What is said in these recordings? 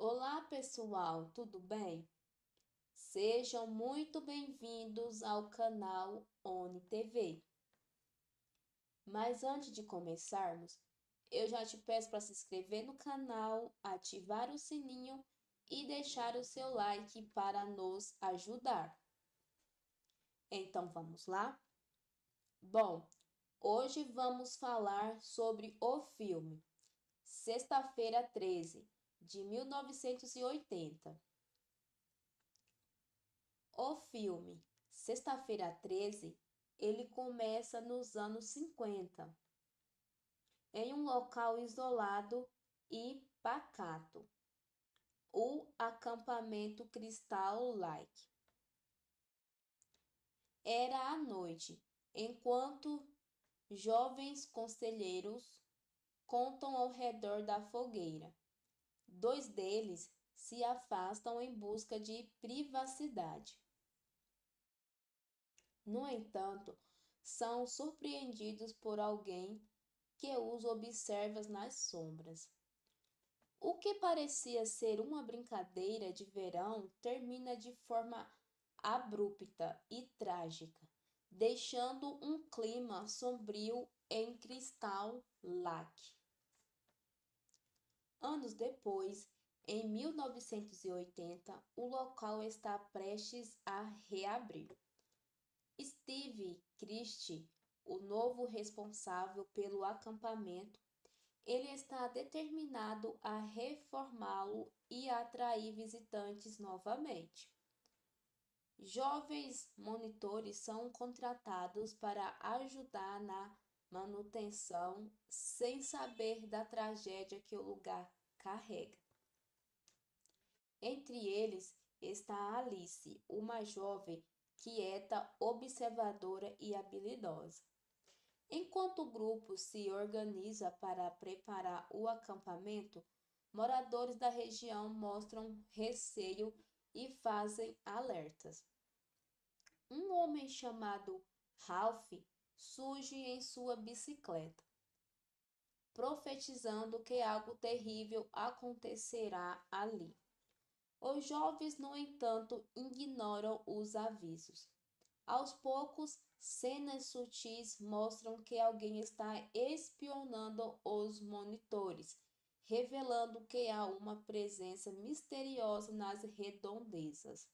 Olá, pessoal, tudo bem? Sejam muito bem-vindos ao canal ONI TV. Mas antes de começarmos, eu já te peço para se inscrever no canal, ativar o sininho e deixar o seu like para nos ajudar. Então vamos lá? Bom, hoje vamos falar sobre o filme Sexta-feira 13, de 1980. O filme Sexta-feira 13, ele começa nos anos 50, em um local isolado e pacato, o acampamento Crystal Lake. Era à noite, enquanto jovens conselheiros contam ao redor da fogueira. Dois deles se afastam em busca de privacidade. No entanto, são surpreendidos por alguém que os observa nas sombras. O que parecia ser uma brincadeira de verão termina de forma abrupta e trágica, deixando um clima sombrio em Crystal Lake. Anos depois, em 1980, o local está prestes a reabrir. Steve Christie, o novo responsável pelo acampamento, ele está determinado a reformá-lo e atrair visitantes novamente. Jovens monitores são contratados para ajudar na manutenção, sem saber da tragédia que o lugar carrega. Entre eles está Alice, uma jovem quieta, observadora e habilidosa. Enquanto o grupo se organiza para preparar o acampamento, moradores da região mostram receio e fazem alertas. Um homem chamado Ralph surge em sua bicicleta, profetizando que algo terrível acontecerá ali. Os jovens, no entanto, ignoram os avisos. Aos poucos, cenas sutis mostram que alguém está espionando os monitores, revelando que há uma presença misteriosa nas redondezas.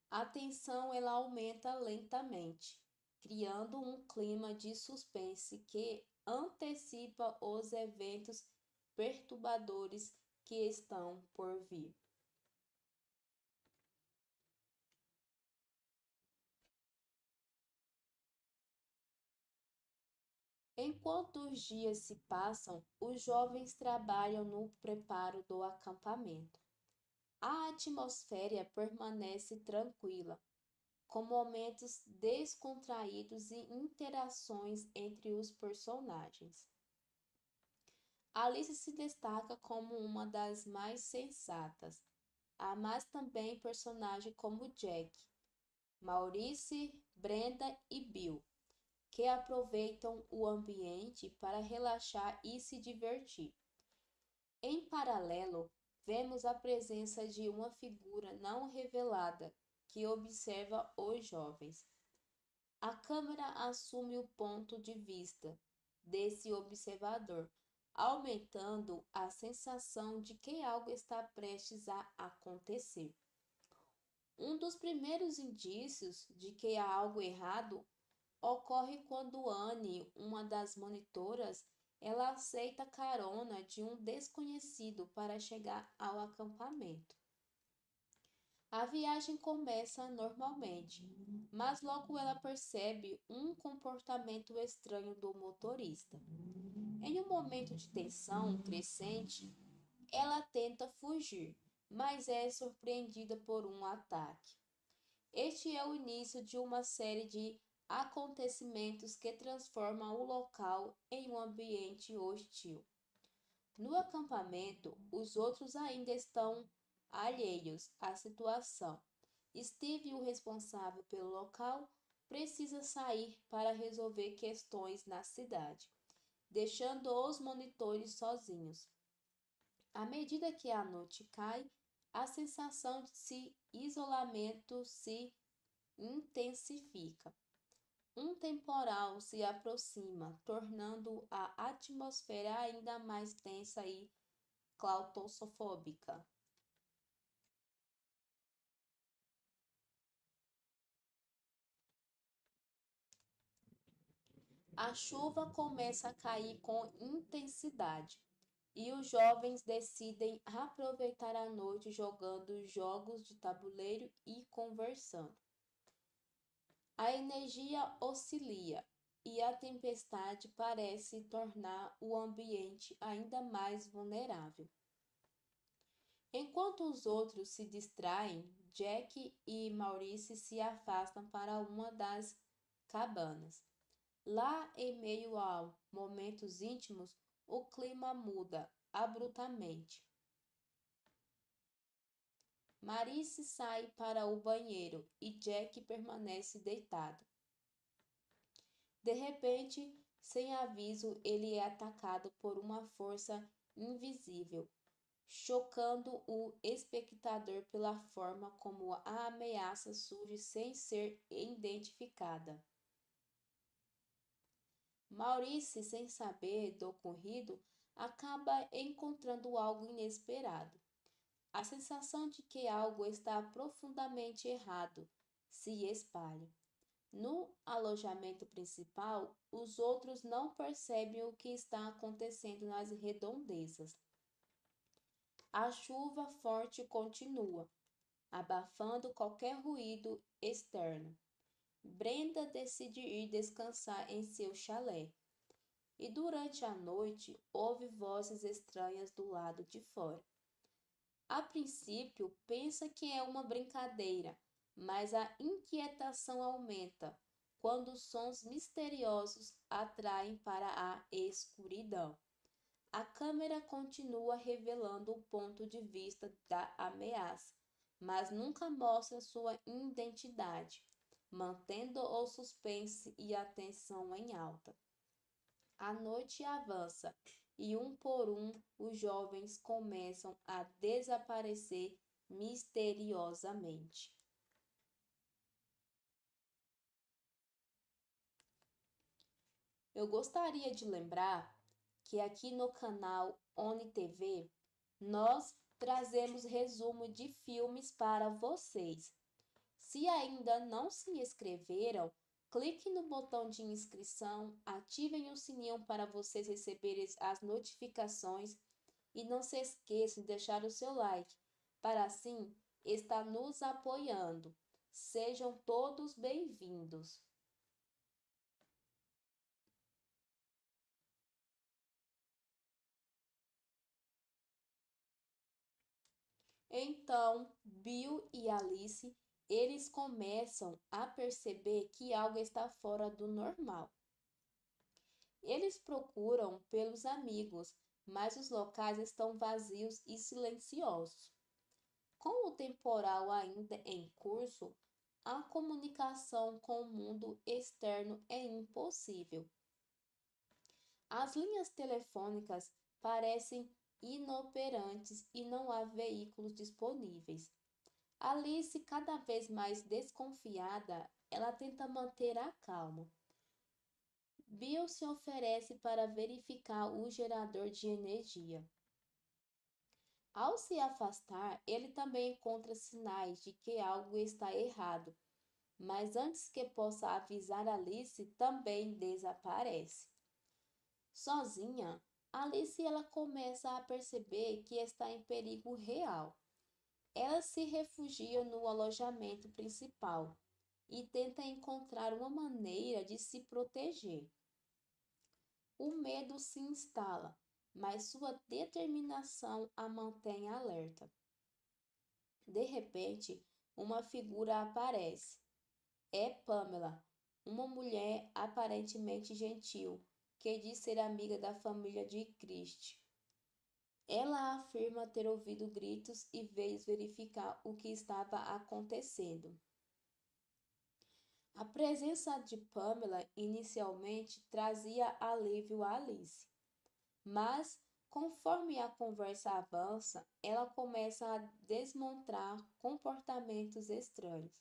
A tensão ela aumenta lentamente, criando um clima de suspense que antecipa os eventos perturbadores que estão por vir. Enquanto os dias se passam, os jovens trabalham no preparo do acampamento. A atmosfera permanece tranquila, com momentos descontraídos e interações entre os personagens. Alice se destaca como uma das mais sensatas, mas também personagens como Jack, Maurice, Brenda e Bill, que aproveitam o ambiente para relaxar e se divertir. Em paralelo, vemos a presença de uma figura não revelada que observa os jovens. A câmera assume o ponto de vista desse observador, aumentando a sensação de que algo está prestes a acontecer. Um dos primeiros indícios de que há algo errado ocorre quando Anne, uma das monitoras, ela aceita carona de um desconhecido para chegar ao acampamento. A viagem começa normalmente, mas logo ela percebe um comportamento estranho do motorista. Em um momento de tensão crescente, ela tenta fugir, mas é surpreendida por um ataque. Este é o início de uma série de acontecimentos que transformam o local em um ambiente hostil. No acampamento, os outros ainda estão alheios à situação. Steve, o responsável pelo local, precisa sair para resolver questões na cidade, deixando os monitores sozinhos. À medida que a noite cai, a sensação de isolamento se intensifica. Um temporal se aproxima, tornando a atmosfera ainda mais tensa e claustrofóbica. A chuva começa a cair com intensidade e os jovens decidem aproveitar a noite jogando jogos de tabuleiro e conversando. A energia oscila e a tempestade parece tornar o ambiente ainda mais vulnerável. Enquanto os outros se distraem, Jack e Maurice se afastam para uma das cabanas. Lá, em meio a momentos íntimos, o clima muda abruptamente. Maurice sai para o banheiro e Jack permanece deitado. De repente, sem aviso, ele é atacado por uma força invisível, chocando o espectador pela forma como a ameaça surge sem ser identificada. Maurice, sem saber do ocorrido, acaba encontrando algo inesperado. A sensação de que algo está profundamente errado se espalha. No alojamento principal, os outros não percebem o que está acontecendo nas redondezas. A chuva forte continua, abafando qualquer ruído externo. Brenda decide ir descansar em seu chalé, e durante a noite ouve vozes estranhas do lado de fora. A princípio, pensa que é uma brincadeira, mas a inquietação aumenta quando sons misteriosos atraem para a escuridão. A câmera continua revelando o ponto de vista da ameaça, mas nunca mostra sua identidade, mantendo o suspense e a tensão em alta. A noite avança e, um por um, os jovens começam a desaparecer misteriosamente. Eu gostaria de lembrar que aqui no canal ONI TV nós trazemos resumo de filmes para vocês. Se ainda não se inscreveram, clique no botão de inscrição, ativem o sininho para vocês receberem as notificações e não se esqueçam de deixar o seu like, para assim estar nos apoiando. Sejam todos bem-vindos. Então, Bill e Alice, eles começam a perceber que algo está fora do normal. Eles procuram pelos amigos, mas os locais estão vazios e silenciosos. Com o temporal ainda em curso, a comunicação com o mundo externo é impossível. As linhas telefônicas parecem inoperantes e não há veículos disponíveis. Alice, cada vez mais desconfiada, ela tenta manter a calma. Bill se oferece para verificar o gerador de energia. Ao se afastar, ele também encontra sinais de que algo está errado, mas antes que possa avisar Alice, também desaparece. Sozinha, Alice ela começa a perceber que está em perigo real. Ela se refugia no alojamento principal e tenta encontrar uma maneira de se proteger. O medo se instala, mas sua determinação a mantém alerta. De repente, uma figura aparece. É Pamela, uma mulher aparentemente gentil, que diz ser amiga da família de Christie. Ela afirma ter ouvido gritos e veio verificar o que estava acontecendo. A presença de Pamela inicialmente trazia alívio a Alice, mas conforme a conversa avança, ela começa a demonstrar comportamentos estranhos.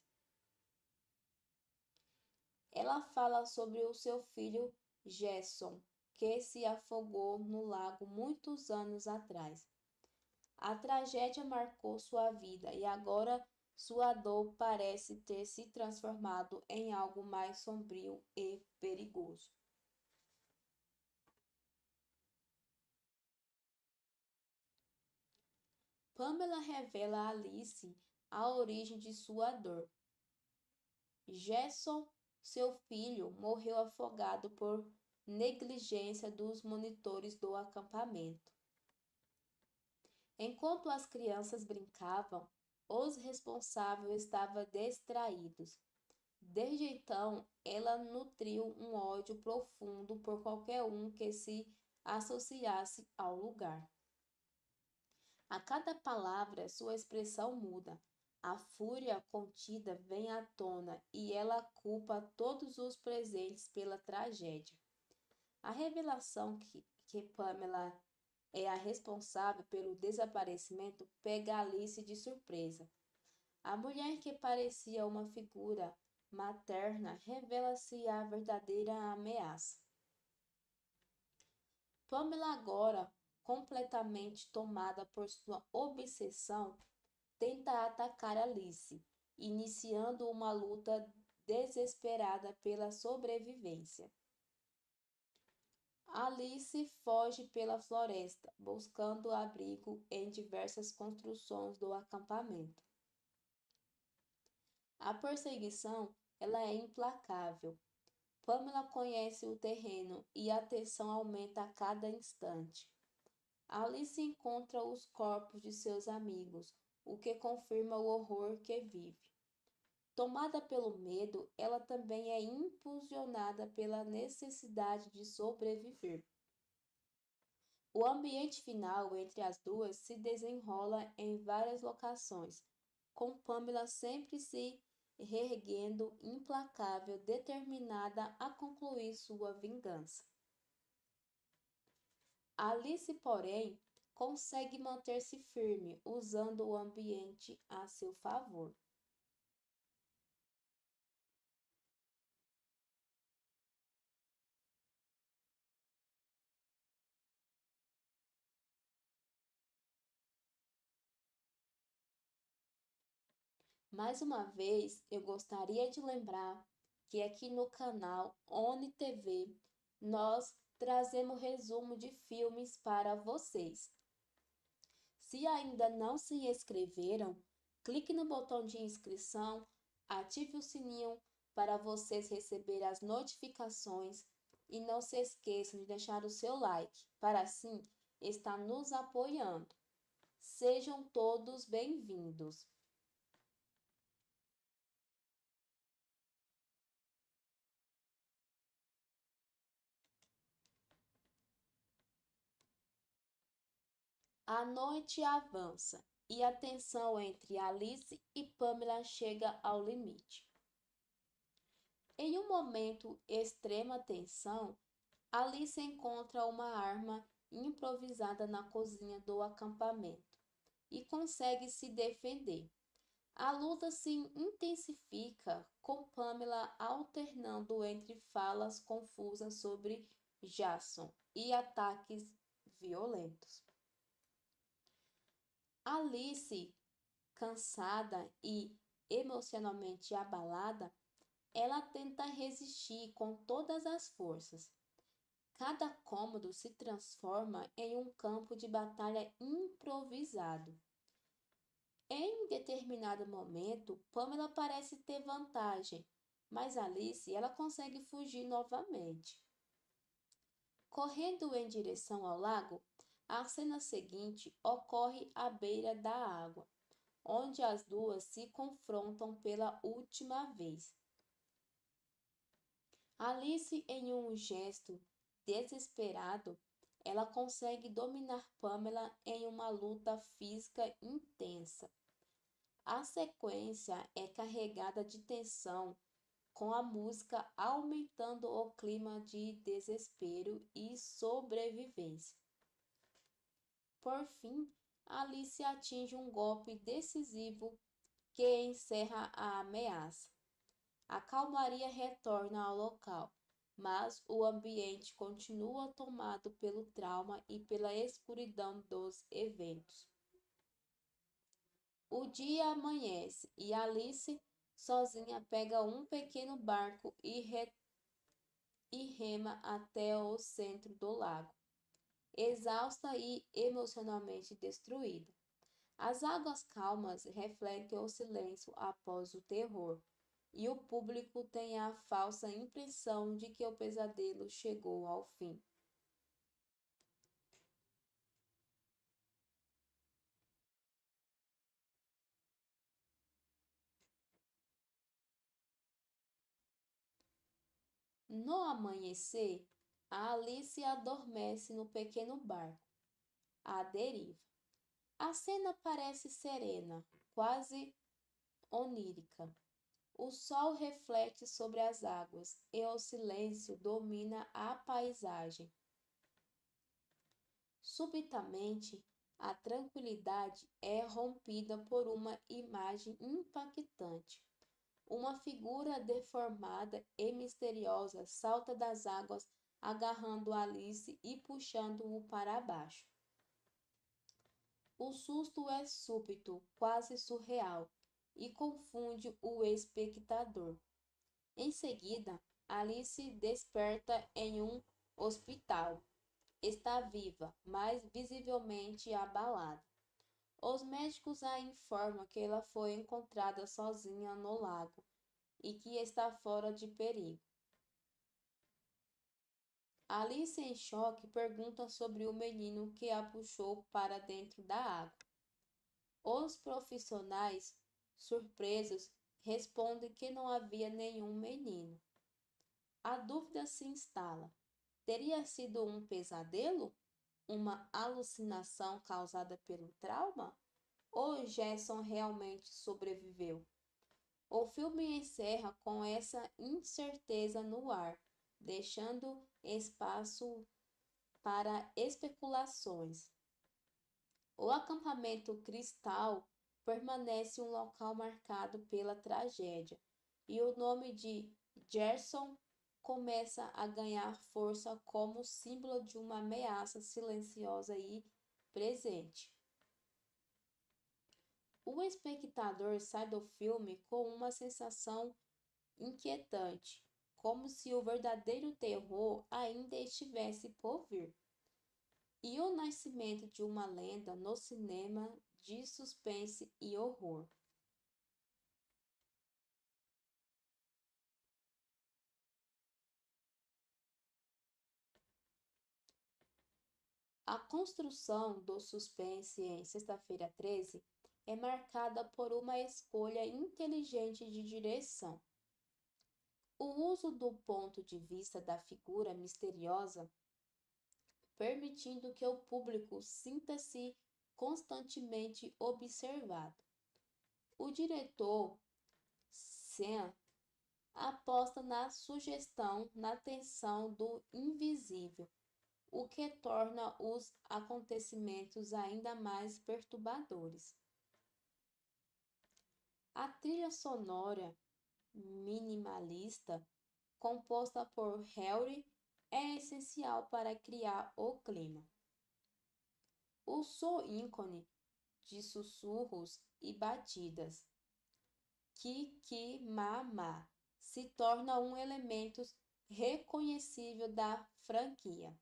Ela fala sobre o seu filho Jason, que se afogou no lago muitos anos atrás. A tragédia marcou sua vida e agora sua dor parece ter se transformado em algo mais sombrio e perigoso. Pamela revela a Alice a origem de sua dor. Jason, seu filho, morreu afogado por negligência dos monitores do acampamento. Enquanto as crianças brincavam, os responsáveis estavam distraídos. Desde então, ela nutriu um ódio profundo por qualquer um que se associasse ao lugar. A cada palavra, sua expressão muda. A fúria contida vem à tona e ela culpa todos os presentes pela tragédia. A revelação que Pamela é a responsável pelo desaparecimento, pega Alice de surpresa. A mulher que parecia uma figura materna revela-se a verdadeira ameaça. Pamela, agora completamente tomada por sua obsessão, tenta atacar Alice, iniciando uma luta desesperada pela sobrevivência. Alice foge pela floresta, buscando abrigo em diversas construções do acampamento. A perseguição ela é implacável. Pamela conhece o terreno e a tensão aumenta a cada instante. Alice encontra os corpos de seus amigos, o que confirma o horror que vive. Tomada pelo medo, ela também é impulsionada pela necessidade de sobreviver. O ambiente final entre as duas se desenrola em várias locações, com Pamela sempre se reerguendo, implacável, determinada a concluir sua vingança. Alice, porém, consegue manter-se firme, usando o ambiente a seu favor. Mais uma vez, eu gostaria de lembrar que aqui no canal ONI TV nós trazemos resumo de filmes para vocês. Se ainda não se inscreveram, clique no botão de inscrição, ative o sininho para vocês receberem as notificações e não se esqueçam de deixar o seu like, para assim estar nos apoiando. Sejam todos bem-vindos! A noite avança e a tensão entre Alice e Pamela chega ao limite. Em um momento extrema tensão, Alice encontra uma arma improvisada na cozinha do acampamento e consegue se defender. A luta se intensifica, com Pamela alternando entre falas confusas sobre Jason e ataques violentos. Alice, cansada e emocionalmente abalada, ela tenta resistir com todas as forças. Cada cômodo se transforma em um campo de batalha improvisado. Em determinado momento, Pamela parece ter vantagem, mas Alice ela consegue fugir novamente. Correndo em direção ao lago, a cena seguinte ocorre à beira da água, onde as duas se confrontam pela última vez. Alice, em um gesto desesperado, ela consegue dominar Pamela em uma luta física intensa. A sequência é carregada de tensão, com a música aumentando o clima de desespero e sobrevivência. Por fim, Alice atinge um golpe decisivo que encerra a ameaça. A calmaria retorna ao local, mas o ambiente continua tomado pelo trauma e pela escuridão dos eventos. O dia amanhece e Alice, sozinha, pega um pequeno barco e rema até o centro do lago, exausta e emocionalmente destruída. As águas calmas refletem o silêncio após o terror, e o público tem a falsa impressão de que o pesadelo chegou ao fim. No amanhecer, a Alice adormece no pequeno barco, à deriva. A cena parece serena, quase onírica. O sol reflete sobre as águas e o silêncio domina a paisagem. Subitamente, a tranquilidade é rompida por uma imagem impactante. Uma figura deformada e misteriosa salta das águas, agarrando Alice e puxando-o para baixo. O susto é súbito, quase surreal, e confunde o espectador. Em seguida, Alice desperta em um hospital. Está viva, mas visivelmente abalada. Os médicos a informam que ela foi encontrada sozinha no lago e que está fora de perigo. Alice, em choque, pergunta sobre o menino que a puxou para dentro da água. Os profissionais, surpresos, respondem que não havia nenhum menino. A dúvida se instala. Teria sido um pesadelo? Uma alucinação causada pelo trauma? Ou Jason realmente sobreviveu? O filme encerra com essa incerteza no ar, deixando espaço para especulações. O acampamento Cristal permanece um local marcado pela tragédia, e o nome de Gerson começa a ganhar força como símbolo de uma ameaça silenciosa e presente. O espectador sai do filme com uma sensação inquietante, como se o verdadeiro terror ainda estivesse por vir. E o nascimento de uma lenda no cinema de suspense e horror. A construção do suspense em Sexta-feira 13 é marcada por uma escolha inteligente de direção. O uso do ponto de vista da figura misteriosa, permitindo que o público sinta-se constantemente observado. O diretor, Sam, aposta na sugestão, na tensão do invisível, o que torna os acontecimentos ainda mais perturbadores. A trilha sonora minimalista, composta por Harry, é essencial para criar o clima. O som ícone de sussurros e batidas, ki-ki-ma-ma, se torna um elemento reconhecível da franquia,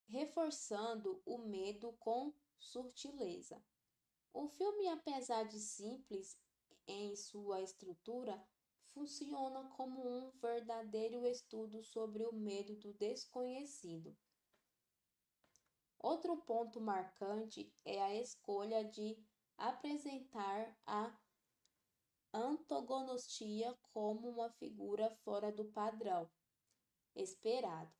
reforçando o medo com sutileza. O filme, apesar de simples em sua estrutura, funciona como um verdadeiro estudo sobre o medo do desconhecido. Outro ponto marcante é a escolha de apresentar a antagonistia como uma figura fora do padrão esperado.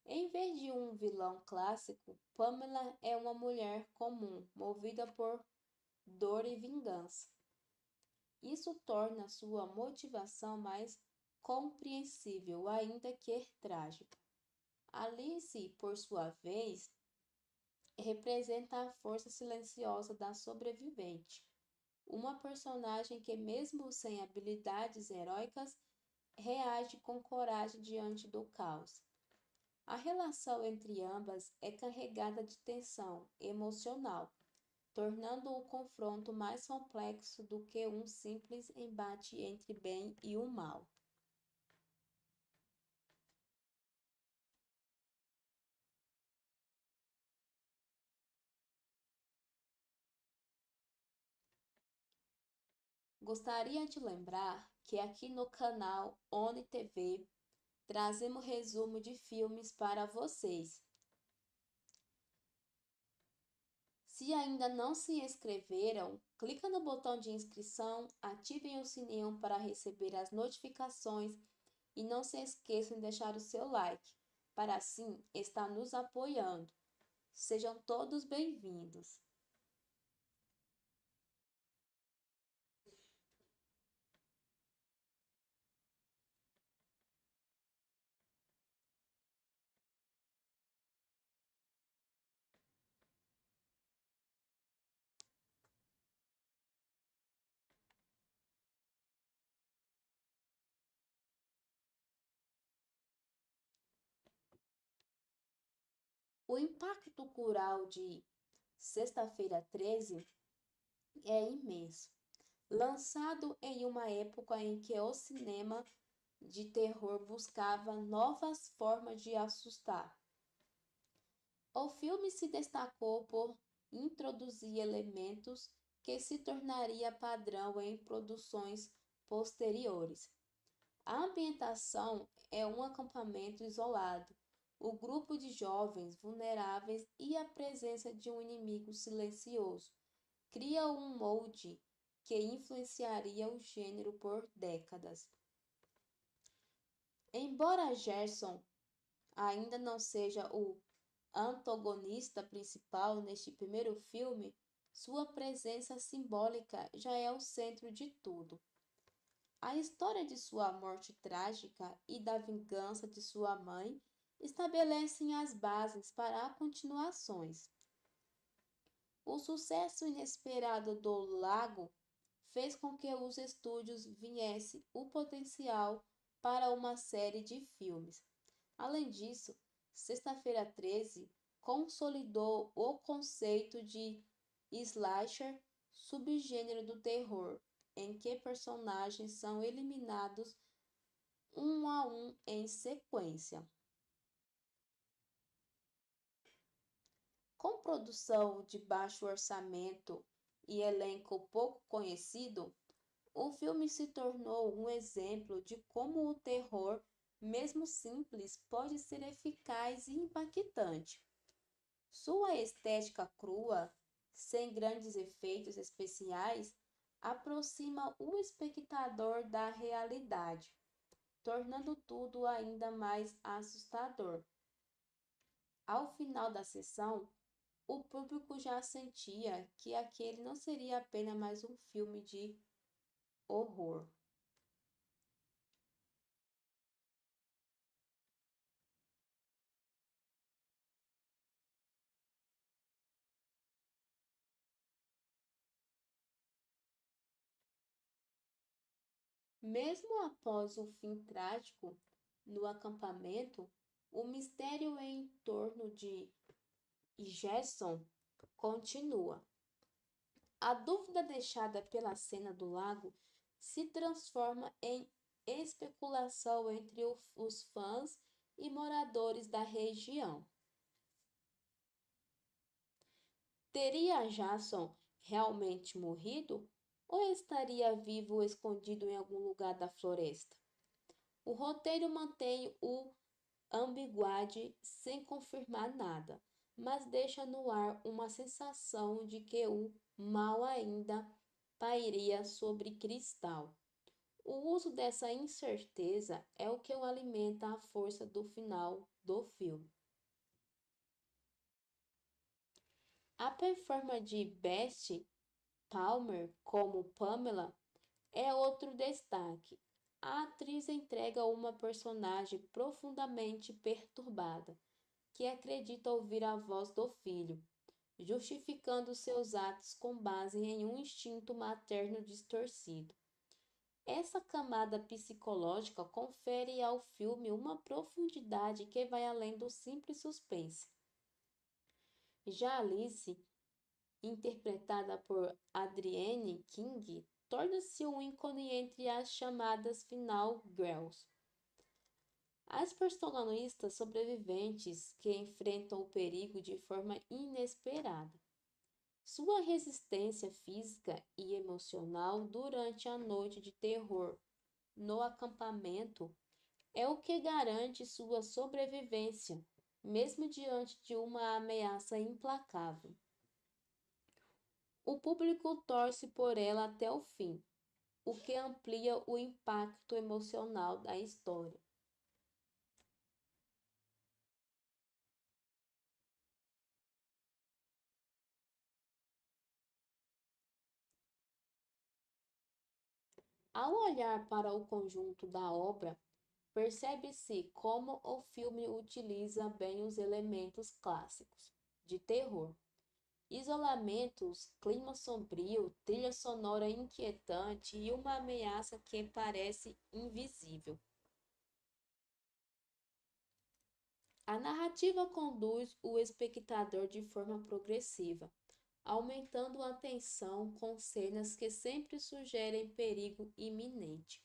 Em vez de um vilão clássico, Pamela é uma mulher comum, movida por dor e vingança. Isso torna sua motivação mais compreensível, ainda que trágica. Alice, por sua vez, representa a força silenciosa da sobrevivente, uma personagem que, mesmo sem habilidades heróicas, reage com coragem diante do caos. A relação entre ambas é carregada de tensão emocional, tornando o confronto mais complexo do que um simples embate entre bem e o mal. Gostaria de lembrar que aqui no canal ONI TV trazemos resumo de filmes para vocês. Se ainda não se inscreveram, clica no botão de inscrição, ativem o sininho para receber as notificações e não se esqueçam de deixar o seu like, para assim estar nos apoiando. Sejam todos bem-vindos! O impacto cultural de Sexta-feira 13 é imenso. Lançado em uma época em que o cinema de terror buscava novas formas de assustar, o filme se destacou por introduzir elementos que se tornaria padrão em produções posteriores. A ambientação é um acampamento isolado, o grupo de jovens vulneráveis e a presença de um inimigo silencioso cria um molde que influenciaria o gênero por décadas. Embora Gerson ainda não seja o antagonista principal neste primeiro filme, sua presença simbólica já é o centro de tudo. A história de sua morte trágica e da vingança de sua mãe estabelecem as bases para continuações. O sucesso inesperado do Lago fez com que os estúdios viesse o potencial para uma série de filmes. Além disso, Sexta-feira 13 consolidou o conceito de slasher, subgênero do terror, em que personagens são eliminados um a um em sequência. Com produção de baixo orçamento e elenco pouco conhecido, o filme se tornou um exemplo de como o terror, mesmo simples, pode ser eficaz e impactante. Sua estética crua, sem grandes efeitos especiais, aproxima o espectador da realidade, tornando tudo ainda mais assustador. Ao final da sessão, o público já sentia que aquele não seria apenas mais um filme de horror. Mesmo após o fim trágico no acampamento, o mistério em torno de Gerson continua. A dúvida deixada pela cena do lago se transforma em especulação entre os fãs e moradores da região. Teria Jason realmente morrido ou estaria vivo ou escondido em algum lugar da floresta? O roteiro mantém o ambiguidade sem confirmar nada, mas deixa no ar uma sensação de que o mal ainda pairia sobre Cristal. O uso dessa incerteza é o que alimenta a força do final do filme. A performance de Beth Palmer como Pamela é outro destaque. A atriz entrega uma personagem profundamente perturbada, que acredita ouvir a voz do filho, justificando seus atos com base em um instinto materno distorcido. Essa camada psicológica confere ao filme uma profundidade que vai além do simples suspense. Já Alice, interpretada por Adrienne King, torna-se um ícone entre as chamadas Final Girls. As protagonistas sobreviventes que enfrentam o perigo de forma inesperada. Sua resistência física e emocional durante a noite de terror no acampamento é o que garante sua sobrevivência, mesmo diante de uma ameaça implacável. O público torce por ela até o fim, o que amplia o impacto emocional da história. Ao olhar para o conjunto da obra, percebe-se como o filme utiliza bem os elementos clássicos de terror. Isolamentos, clima sombrio, trilha sonora inquietante e uma ameaça que parece invisível. A narrativa conduz o espectador de forma progressiva, aumentando a tensão com cenas que sempre sugerem perigo iminente.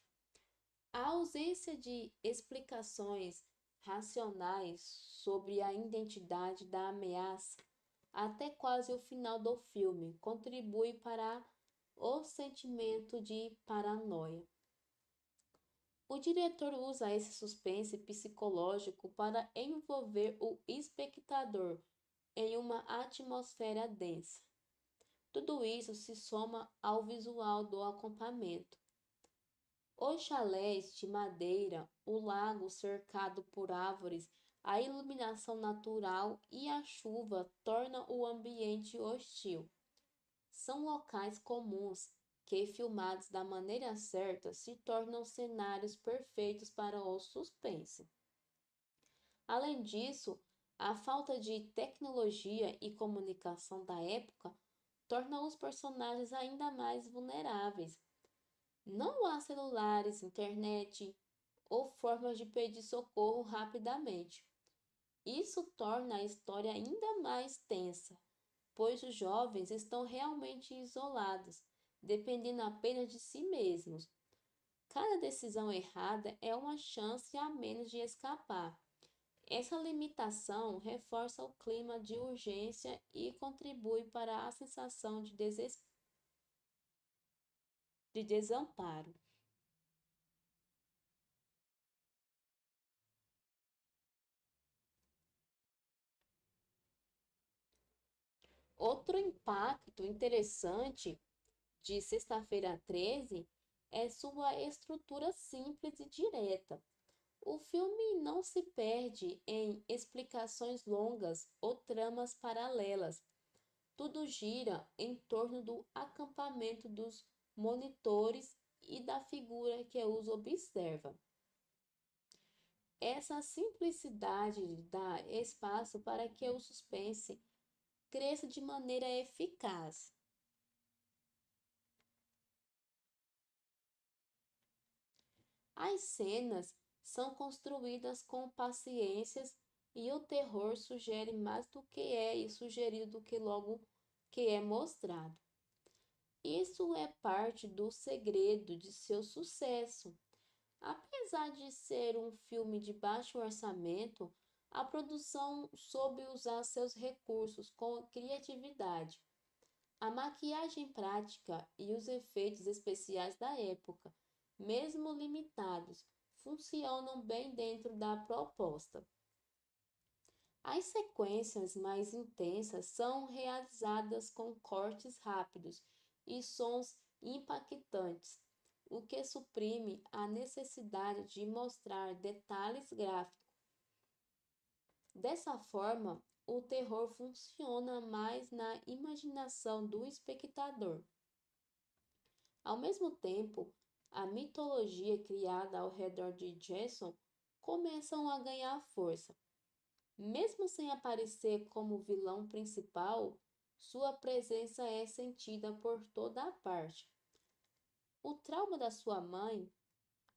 A ausência de explicações racionais sobre a identidade da ameaça até quase o final do filme contribui para o sentimento de paranoia. O diretor usa esse suspense psicológico para envolver o espectador em uma atmosfera densa. Tudo isso se soma ao visual do acampamento. Os chalés de madeira, o lago cercado por árvores, a iluminação natural e a chuva tornam o ambiente hostil. São locais comuns que, filmados da maneira certa, se tornam cenários perfeitos para o suspense. Além disso, a falta de tecnologia e comunicação da época torna os personagens ainda mais vulneráveis. Não há celulares, internet ou formas de pedir socorro rapidamente. Isso torna a história ainda mais tensa, pois os jovens estão realmente isolados, dependendo apenas de si mesmos. Cada decisão errada é uma chance a menos de escapar. Essa limitação reforça o clima de urgência e contribui para a sensação de desamparo. Outro impacto interessante de Sexta-feira 13 é sua estrutura simples e direta. O filme não se perde em explicações longas ou tramas paralelas. Tudo gira em torno do acampamento dos monitores e da figura que os observa. Essa simplicidade dá espaço para que o suspense cresça de maneira eficaz. As cenas são construídas com paciência e o terror sugere mais do que é sugerido do que logo que é mostrado. Isso é parte do segredo de seu sucesso. Apesar de ser um filme de baixo orçamento, a produção soube usar seus recursos com criatividade. A maquiagem prática e os efeitos especiais da época, mesmo limitados, funcionam bem dentro da proposta. As sequências mais intensas são realizadas com cortes rápidos e sons impactantes, o que suprime a necessidade de mostrar detalhes gráficos. Dessa forma, o terror funciona mais na imaginação do espectador. Ao mesmo tempo, a mitologia criada ao redor de Jason começa a ganhar força. Mesmo sem aparecer como vilão principal, sua presença é sentida por toda a parte. O trauma da sua mãe,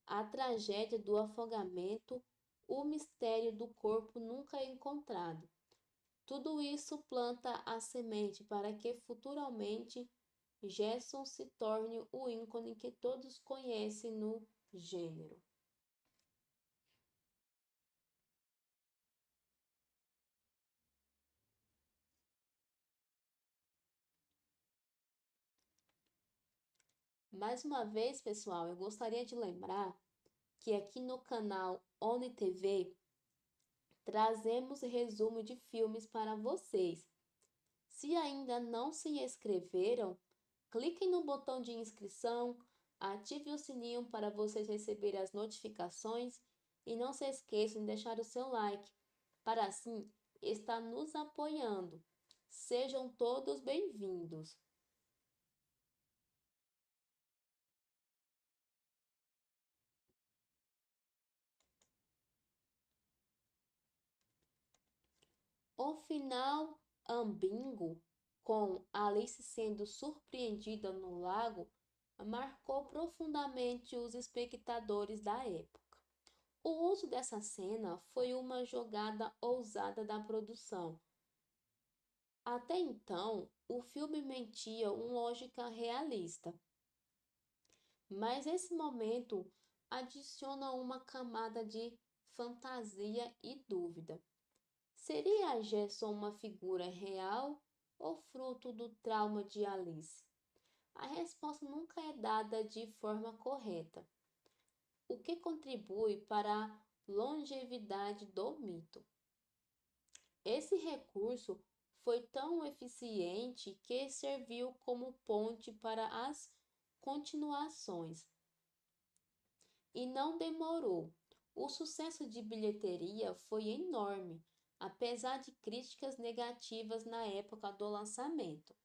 a tragédia do afogamento, o mistério do corpo nunca encontrado. Tudo isso planta a semente para que futuramente Jason se torne o ícone que todos conhecem no gênero. Mais uma vez, pessoal, eu gostaria de lembrar que aqui no canal Oni TV trazemos resumo de filmes para vocês. Se ainda não se inscreveram, cliquem no botão de inscrição, ative o sininho para vocês receberem as notificações e não se esqueçam de deixar o seu like, para assim estar nos apoiando. Sejam todos bem-vindos! O final ambíguo, com Alice sendo surpreendida no lago, marcou profundamente os espectadores da época. O uso dessa cena foi uma jogada ousada da produção. Até então, o filme mentia uma lógica realista, mas esse momento adiciona uma camada de fantasia e dúvida. Seria a Gerson uma figura real ou fruto do trauma de Alice? A resposta nunca é dada de forma correta, o que contribui para a longevidade do mito. Esse recurso foi tão eficiente que serviu como ponte para as continuações. E não demorou. O sucesso de bilheteria foi enorme, apesar de críticas negativas na época do lançamento.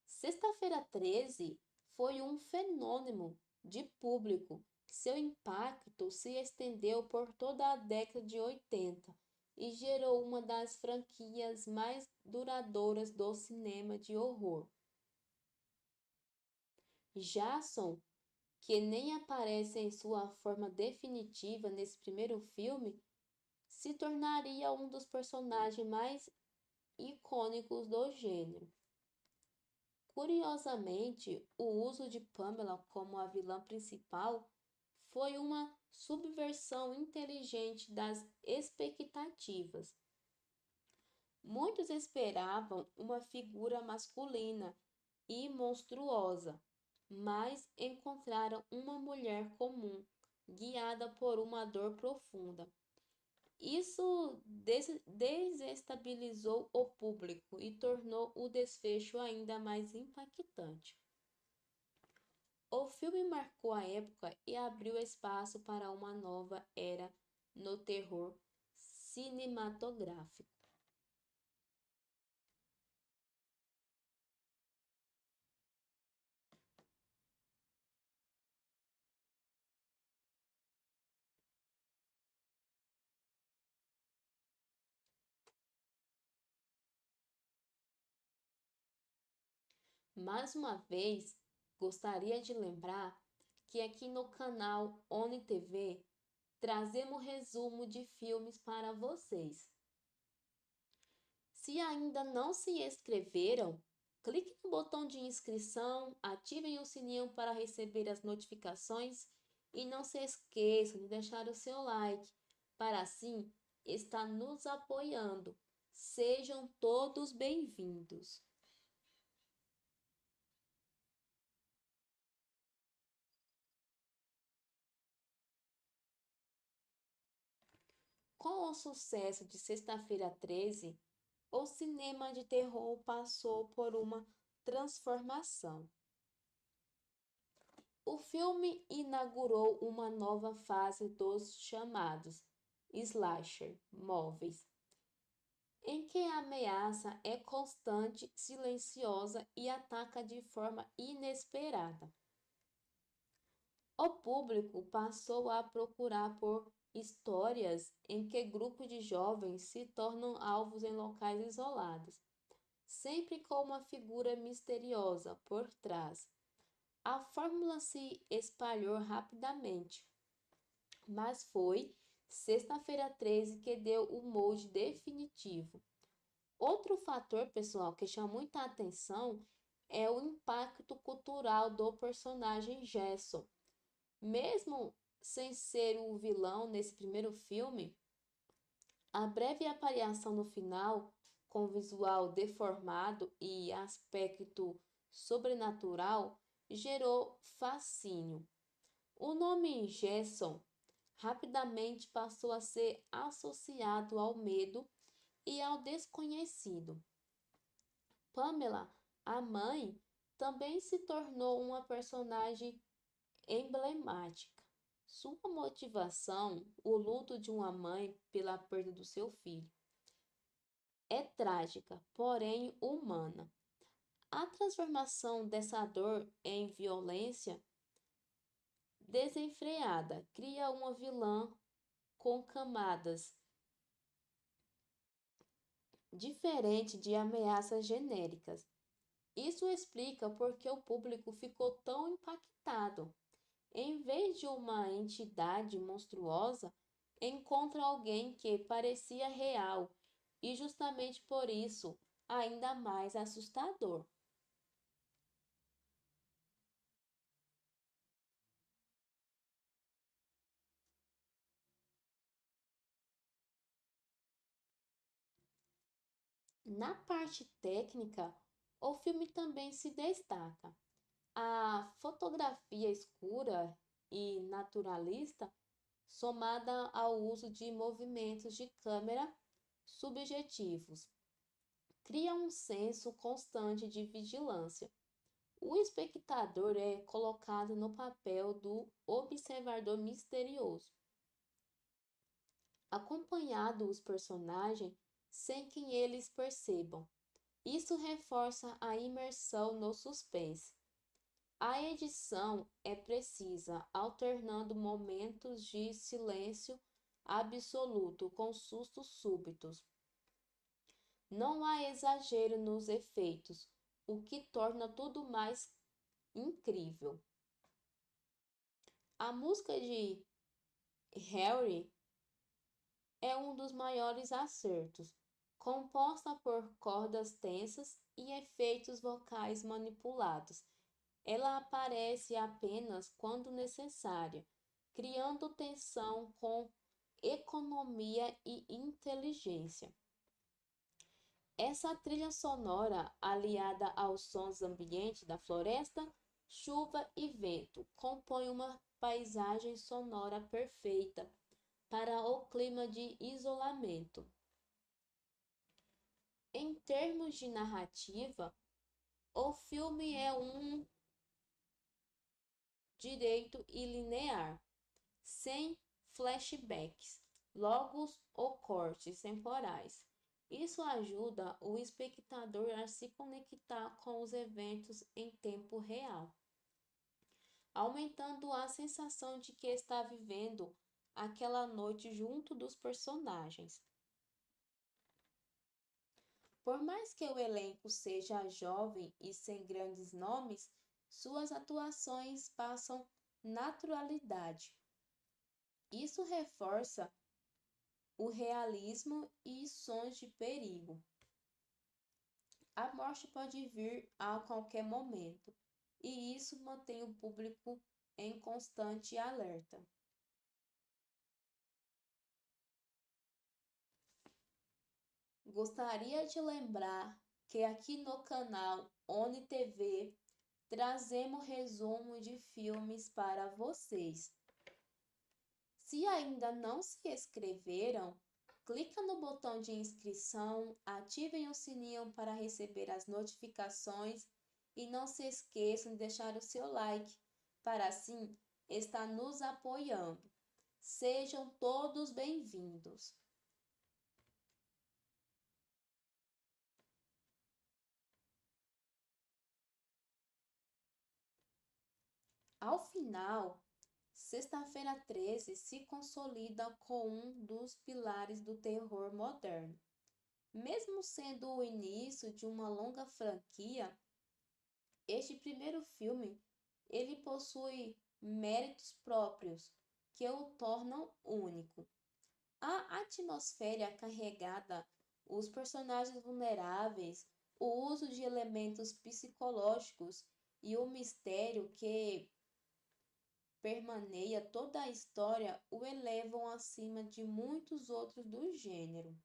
Sexta-feira 13 foi um fenômeno de público. Seu impacto se estendeu por toda a década de 80 e gerou uma das franquias mais duradouras do cinema de horror. Jason, que nem aparece em sua forma definitiva nesse primeiro filme, se tornaria um dos personagens mais icônicos do gênero. Curiosamente, o uso de Pamela como a vilã principal foi uma subversão inteligente das expectativas. Muitos esperavam uma figura masculina e monstruosa, mas encontraram uma mulher comum, guiada por uma dor profunda. Isso desestabilizou o público e tornou o desfecho ainda mais impactante. O filme marcou a época e abriu espaço para uma nova era no terror cinematográfico. Mais uma vez, gostaria de lembrar que aqui no canal ONI TV trazemos resumo de filmes para vocês. Se ainda não se inscreveram, clique no botão de inscrição, ativem o sininho para receber as notificações e não se esqueçam de deixar o seu like, para assim estar nos apoiando. Sejam todos bem-vindos. Com o sucesso de Sexta-feira 13, o cinema de terror passou por uma transformação. O filme inaugurou uma nova fase dos chamados slasher móveis, em que a ameaça é constante, silenciosa e ataca de forma inesperada. O público passou a procurar por histórias em que grupos de jovens se tornam alvos em locais isolados, sempre com uma figura misteriosa por trás. A fórmula se espalhou rapidamente, mas foi Sexta-feira 13 que deu o molde definitivo. Outro fator, pessoal, que chama muita atenção é o impacto cultural do personagem Jason. Mesmo sem ser o vilão nesse primeiro filme, a breve aparição no final, com visual deformado e aspecto sobrenatural, gerou fascínio. O nome Jason rapidamente passou a ser associado ao medo e ao desconhecido. Pamela, a mãe, também se tornou uma personagem emblemática. Sua motivação, o luto de uma mãe pela perda do seu filho, é trágica, porém humana. A transformação dessa dor em violência desenfreada cria uma vilã com camadas, diferente de ameaças genéricas. Isso explica por que o público ficou tão impactado. Em vez de uma entidade monstruosa, encontra alguém que parecia real e justamente por isso ainda mais assustador. Na parte técnica, o filme também se destaca. A fotografia escura e naturalista, somada ao uso de movimentos de câmera subjetivos, cria um senso constante de vigilância. O espectador é colocado no papel do observador misterioso, acompanhando os personagens sem que eles percebam. Isso reforça a imersão no suspense. A edição é precisa, alternando momentos de silêncio absoluto com sustos súbitos. Não há exagero nos efeitos, o que torna tudo mais incrível. A música de Harry é um dos maiores acertos, composta por cordas tensas e efeitos vocais manipulados. Ela aparece apenas quando necessária, criando tensão com economia e inteligência. Essa trilha sonora, aliada aos sons ambientes da floresta, chuva e vento, compõe uma paisagem sonora perfeita para o clima de isolamento. Em termos de narrativa, o filme é um direito e linear, sem flashbacks, logos ou cortes temporais. Isso ajuda o espectador a se conectar com os eventos em tempo real, aumentando a sensação de que está vivendo aquela noite junto dos personagens. Por mais que o elenco seja jovem e sem grandes nomes, suas atuações passam naturalidade. Isso reforça o realismo e sons de perigo. A morte pode vir a qualquer momento, e isso mantém o público em constante alerta. Gostaria de lembrar que aqui no canal ONI TV trazemos resumo de filmes para vocês. Se ainda não se inscreveram, clica no botão de inscrição, ativem o sininho para receber as notificações e não se esqueçam de deixar o seu like, para assim estar nos apoiando. Sejam todos bem-vindos. Ao final, Sexta-feira 13 se consolida como um dos pilares do terror moderno. Mesmo sendo o início de uma longa franquia, este primeiro filme ele possui méritos próprios que o tornam único. A atmosfera carregada, os personagens vulneráveis, o uso de elementos psicológicos e o mistério que permaneia toda a história o elevam acima de muitos outros do gênero.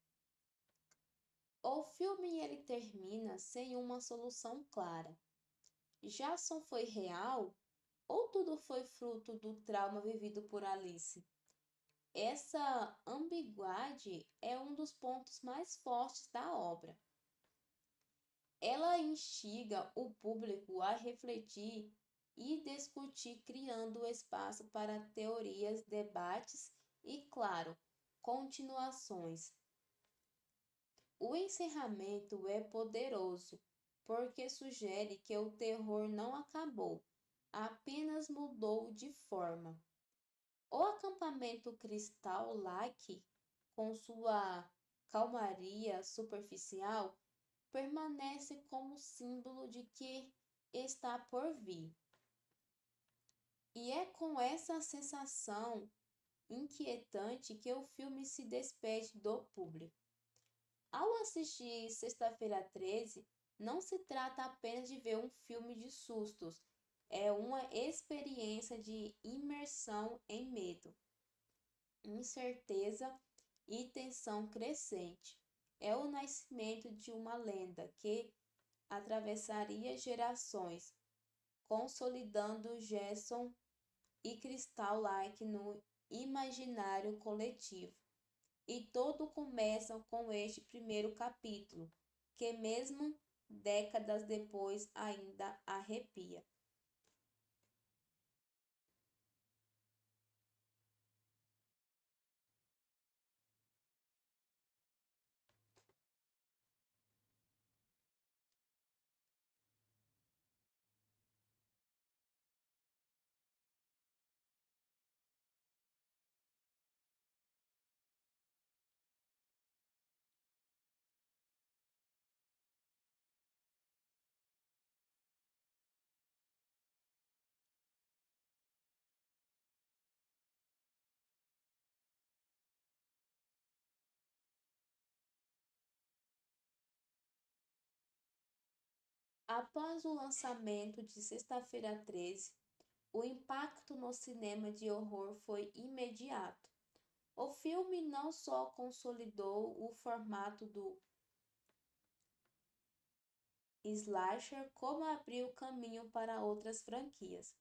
O filme ele termina sem uma solução clara. Jason foi real ou tudo foi fruto do trauma vivido por Alice? Essa ambiguidade é um dos pontos mais fortes da obra. Ela instiga o público a refletir e discutir, criando espaço para teorias, debates e, claro, continuações. O encerramento é poderoso, porque sugere que o terror não acabou, apenas mudou de forma. O acampamento Crystal Lake, com sua calmaria superficial, permanece como símbolo de que está por vir. E é com essa sensação inquietante que o filme se despede do público. Ao assistir Sexta-feira 13, não se trata apenas de ver um filme de sustos, é uma experiência de imersão em medo, incerteza e tensão crescente. É o nascimento de uma lenda que atravessaria gerações, consolidando Jason e Crystal Lake no imaginário coletivo. E tudo começa com este primeiro capítulo, que mesmo décadas depois ainda arrepia. Após o lançamento de Sexta-feira 13, o impacto no cinema de horror foi imediato. O filme não só consolidou o formato do slasher, como abriu caminho para outras franquias.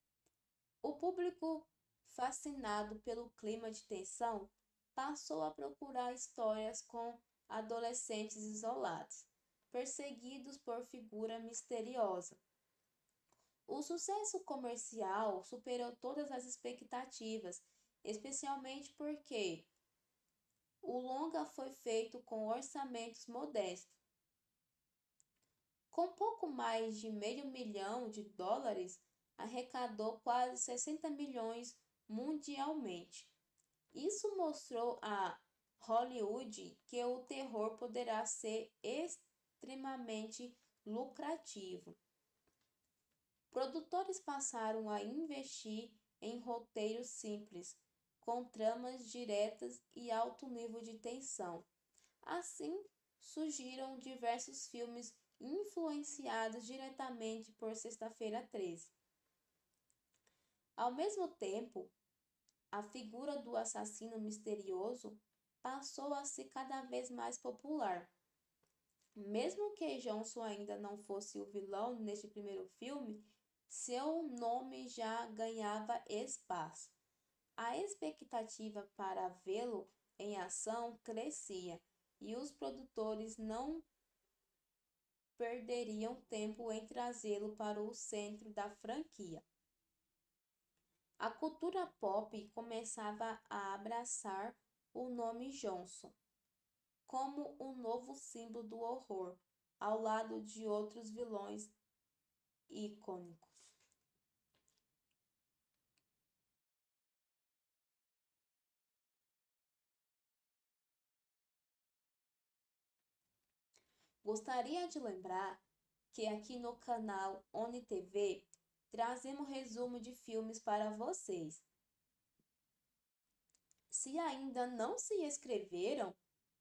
O público, fascinado pelo clima de tensão, passou a procurar histórias com adolescentes isolados, perseguidos por figura misteriosa. O sucesso comercial superou todas as expectativas, especialmente porque o longa foi feito com orçamentos modestos. Com pouco mais de meio milhão de dólares, arrecadou quase 60 milhões mundialmente. Isso mostrou a Hollywood que o terror poderá ser extremamente lucrativo. Produtores passaram a investir em roteiros simples, com tramas diretas e alto nível de tensão. Assim, surgiram diversos filmes influenciados diretamente por Sexta-feira 13. Ao mesmo tempo, a figura do assassino misterioso passou a ser cada vez mais popular. Mesmo que Johnson ainda não fosse o vilão neste primeiro filme, seu nome já ganhava espaço. A expectativa para vê-lo em ação crescia e os produtores não perderiam tempo em trazê-lo para o centro da franquia. A cultura pop começava a abraçar o nome Johnson como um novo símbolo do horror, ao lado de outros vilões icônicos. Gostaria de lembrar que aqui no canal Oni TV trazemos resumo de filmes para vocês. Se ainda não se inscreveram,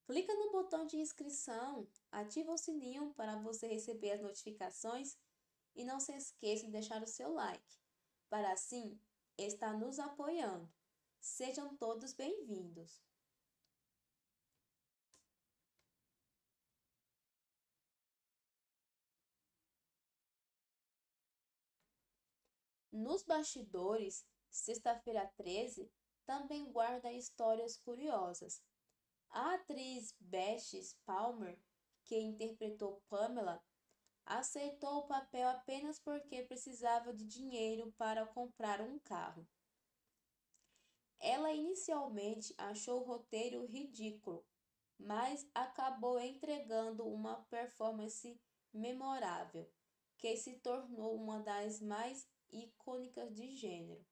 clica no botão de inscrição, ativa o sininho para você receber as notificações e não se esqueça de deixar o seu like, para assim estar nos apoiando. Sejam todos bem-vindos! Nos bastidores, Sexta-feira 13 também guarda histórias curiosas. A atriz Beth Palmer, que interpretou Pamela, aceitou o papel apenas porque precisava de dinheiro para comprar um carro. Ela inicialmente achou o roteiro ridículo, mas acabou entregando uma performance memorável, que se tornou uma das mais icônicas de gênero.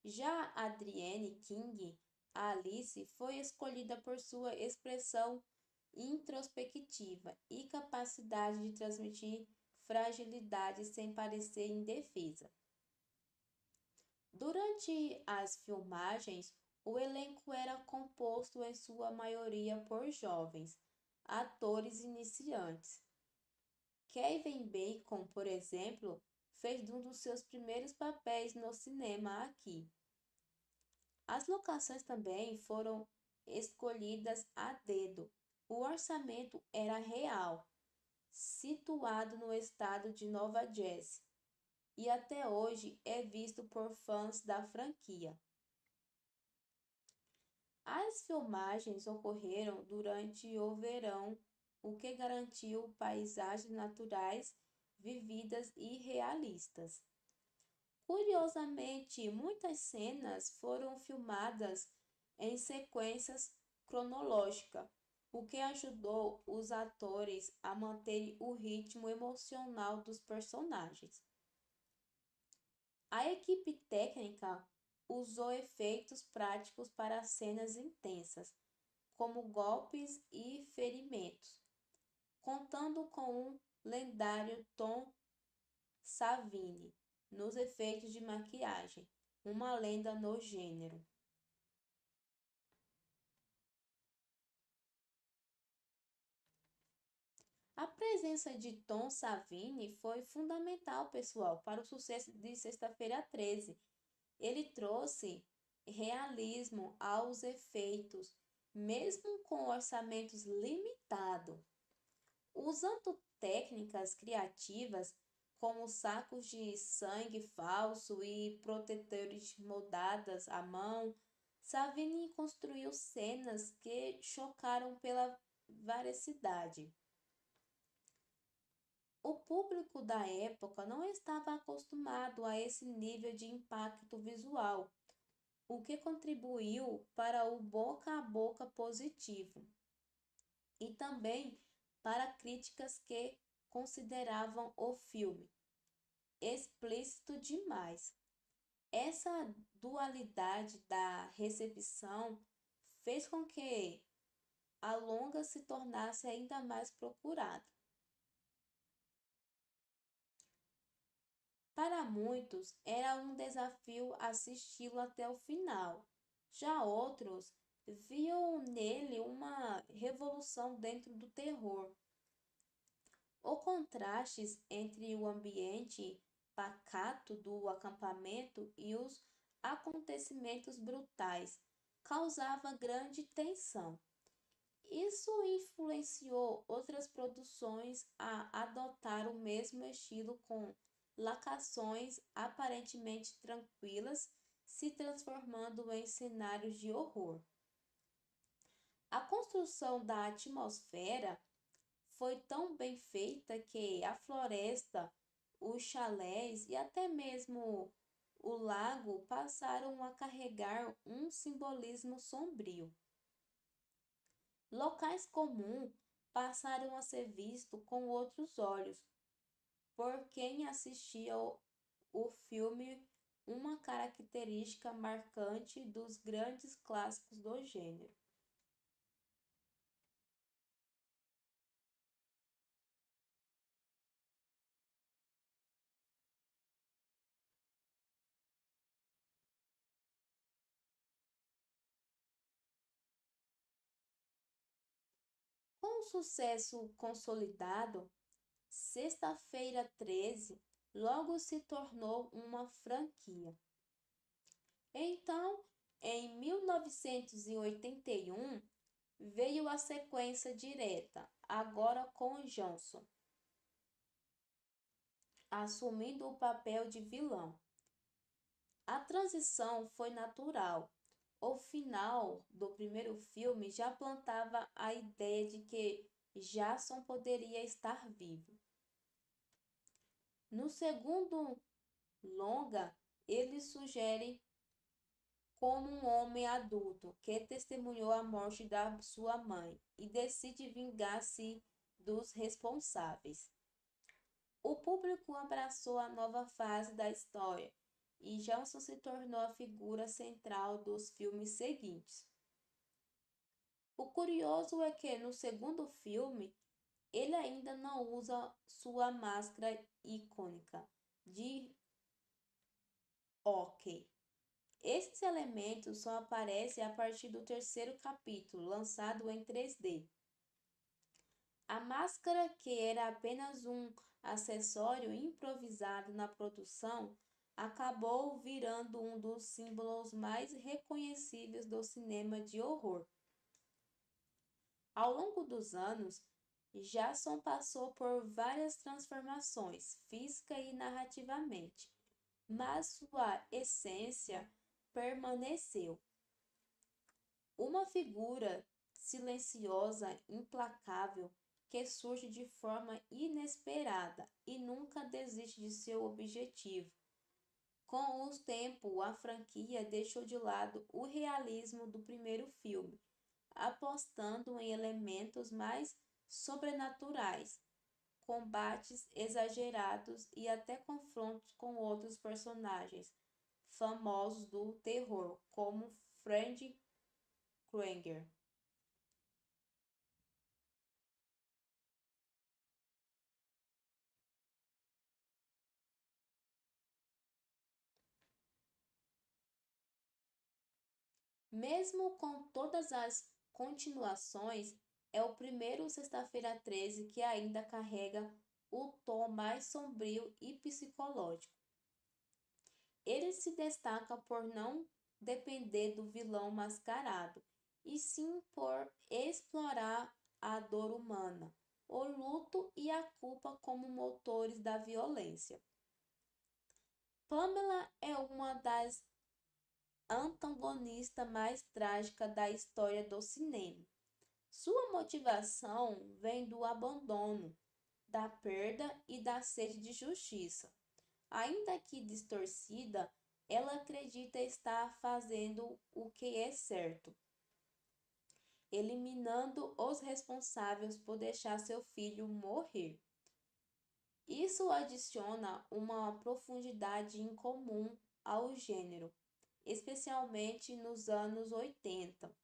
Já Adrienne King, a Alice, foi escolhida por sua expressão introspectiva e capacidade de transmitir fragilidade sem parecer indefesa. Durante as filmagens, o elenco era composto em sua maioria por jovens atores iniciantes. Kevin Bacon, por exemplo, fez um dos seus primeiros papéis no cinema aqui. As locações também foram escolhidas a dedo. O orçamento era real, situado no estado de Nova Jersey, e até hoje é visto por fãs da franquia. As filmagens ocorreram durante o verão, o que garantiu paisagens naturais vividas e realistas. Curiosamente, muitas cenas foram filmadas em sequências cronológicas, o que ajudou os atores a manterem o ritmo emocional dos personagens. A equipe técnica usou efeitos práticos para cenas intensas, como golpes e ferimentos, contando com o lendário Tom Savini nos efeitos de maquiagem, uma lenda no gênero. A presença de Tom Savini foi fundamental, pessoal, para o sucesso de Sexta-feira 13. Ele trouxe realismo aos efeitos, mesmo com orçamentos limitados, usando técnicas criativas como sacos de sangue falso e protetores moldadas à mão. Savini construiu cenas que chocaram pela veracidade. O público da época não estava acostumado a esse nível de impacto visual, o que contribuiu para o boca a boca positivo e também para críticas que consideravam o filme explícito demais. Essa dualidade da recepção fez com que a longa se tornasse ainda mais procurada. Para muitos, era um desafio assisti-lo até o final. Já outros viam nele uma revolução dentro do terror. O contraste entre o ambiente pacato do acampamento e os acontecimentos brutais causava grande tensão. Isso influenciou outras produções a adotar o mesmo estilo com locações aparentemente tranquilas se transformando em cenários de horror. A construção da atmosfera foi tão bem feita que a floresta, os chalés e até mesmo o lago passaram a carregar um simbolismo sombrio. Locais comuns passaram a ser vistos com outros olhos por quem assistia o filme, uma característica marcante dos grandes clássicos do gênero. Com o sucesso consolidado, Sexta-feira 13 logo se tornou uma franquia. Então, em 1981, veio a sequência direta, agora com Johnson, assumindo o papel de vilão. A transição foi natural. O final do primeiro filme já plantava a ideia de que Jason poderia estar vivo. No segundo longa, ele sugere como um homem adulto que testemunhou a morte da sua mãe e decide vingar-se dos responsáveis. O público abraçou a nova fase da história e Johnson se tornou a figura central dos filmes seguintes. O curioso é que no segundo filme ele ainda não usa sua máscara icônica de hockey, Esses elementos só aparecem a partir do terceiro capítulo, lançado em 3D. A máscara, que era apenas um acessório improvisado na produção, acabou virando um dos símbolos mais reconhecíveis do cinema de horror. Ao longo dos anos, Jason passou por várias transformações, física e narrativamente, mas sua essência permaneceu. Uma figura silenciosa, implacável, que surge de forma inesperada e nunca desiste de seu objetivo. Com o tempo, a franquia deixou de lado o realismo do primeiro filme, apostando em elementos mais sobrenaturais, combates exagerados e até confrontos com outros personagens famosos do terror, como Freddy Krueger. Mesmo com todas as continuações, é o primeiro Sexta-feira 13 que ainda carrega o tom mais sombrio e psicológico. Ele se destaca por não depender do vilão mascarado, e sim por explorar a dor humana, o luto e a culpa como motores da violência. Pamela é uma das antagonistas mais trágicas da história do cinema. Sua motivação vem do abandono, da perda e da sede de justiça. Ainda que distorcida, ela acredita estar fazendo o que é certo, eliminando os responsáveis por deixar seu filho morrer. Isso adiciona uma profundidade incomum ao gênero, especialmente nos anos 80.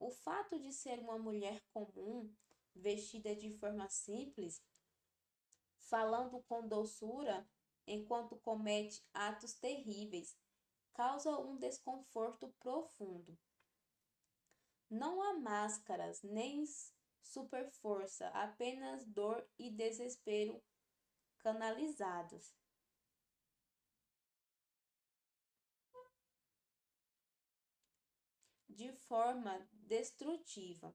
O fato de ser uma mulher comum, vestida de forma simples, falando com doçura enquanto comete atos terríveis, causa um desconforto profundo. Não há máscaras nem superforça, apenas dor e desespero canalizados. De forma destrutiva.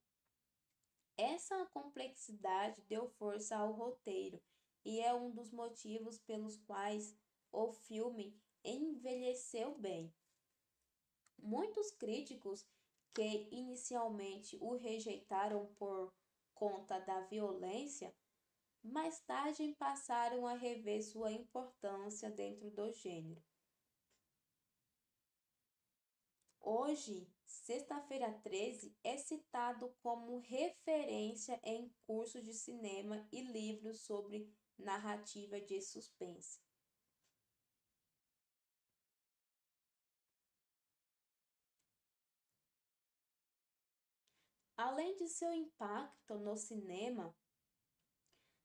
Essa complexidade deu força ao roteiro e é um dos motivos pelos quais o filme envelheceu bem. Muitos críticos que inicialmente o rejeitaram por conta da violência, mais tarde passaram a rever sua importância dentro do gênero. Hoje, Sexta-feira 13 é citado como referência em cursos de cinema e livros sobre narrativa de suspense. Além de seu impacto no cinema,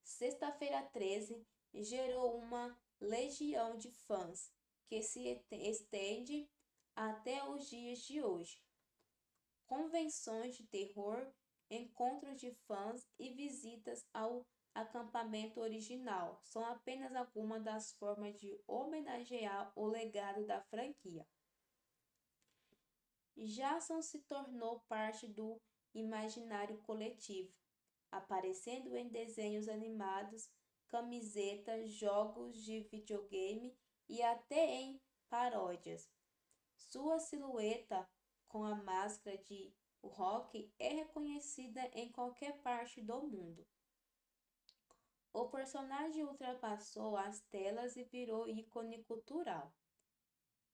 Sexta-feira 13 gerou uma legião de fãs que se estende até os dias de hoje. Convenções de terror, encontros de fãs e visitas ao acampamento original são apenas algumas das formas de homenagear o legado da franquia. Jason se tornou parte do imaginário coletivo, aparecendo em desenhos animados, camisetas, jogos de videogame e até em paródias. Sua silhueta com a máscara de rock é reconhecida em qualquer parte do mundo. O personagem ultrapassou as telas e virou ícone cultural.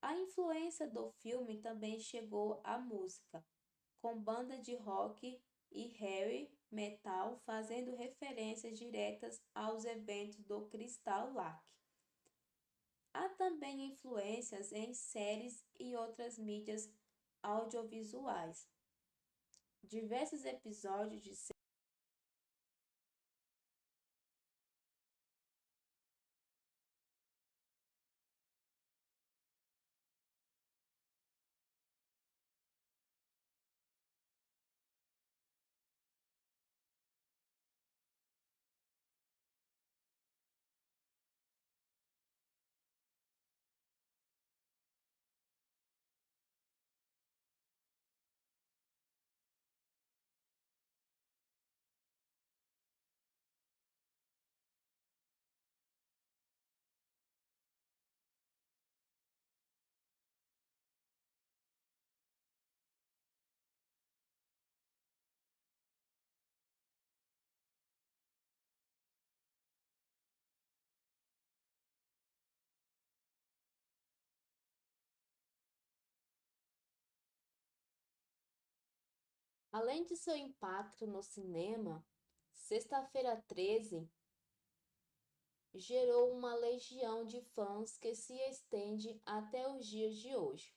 A influência do filme também chegou à música, com banda de rock e heavy metal fazendo referências diretas aos eventos do Crystal Lake. Há também influências em séries e outras mídias audiovisuais. Diversos episódios de Além de seu impacto no cinema, Sexta-feira 13 gerou uma legião de fãs que se estende até os dias de hoje.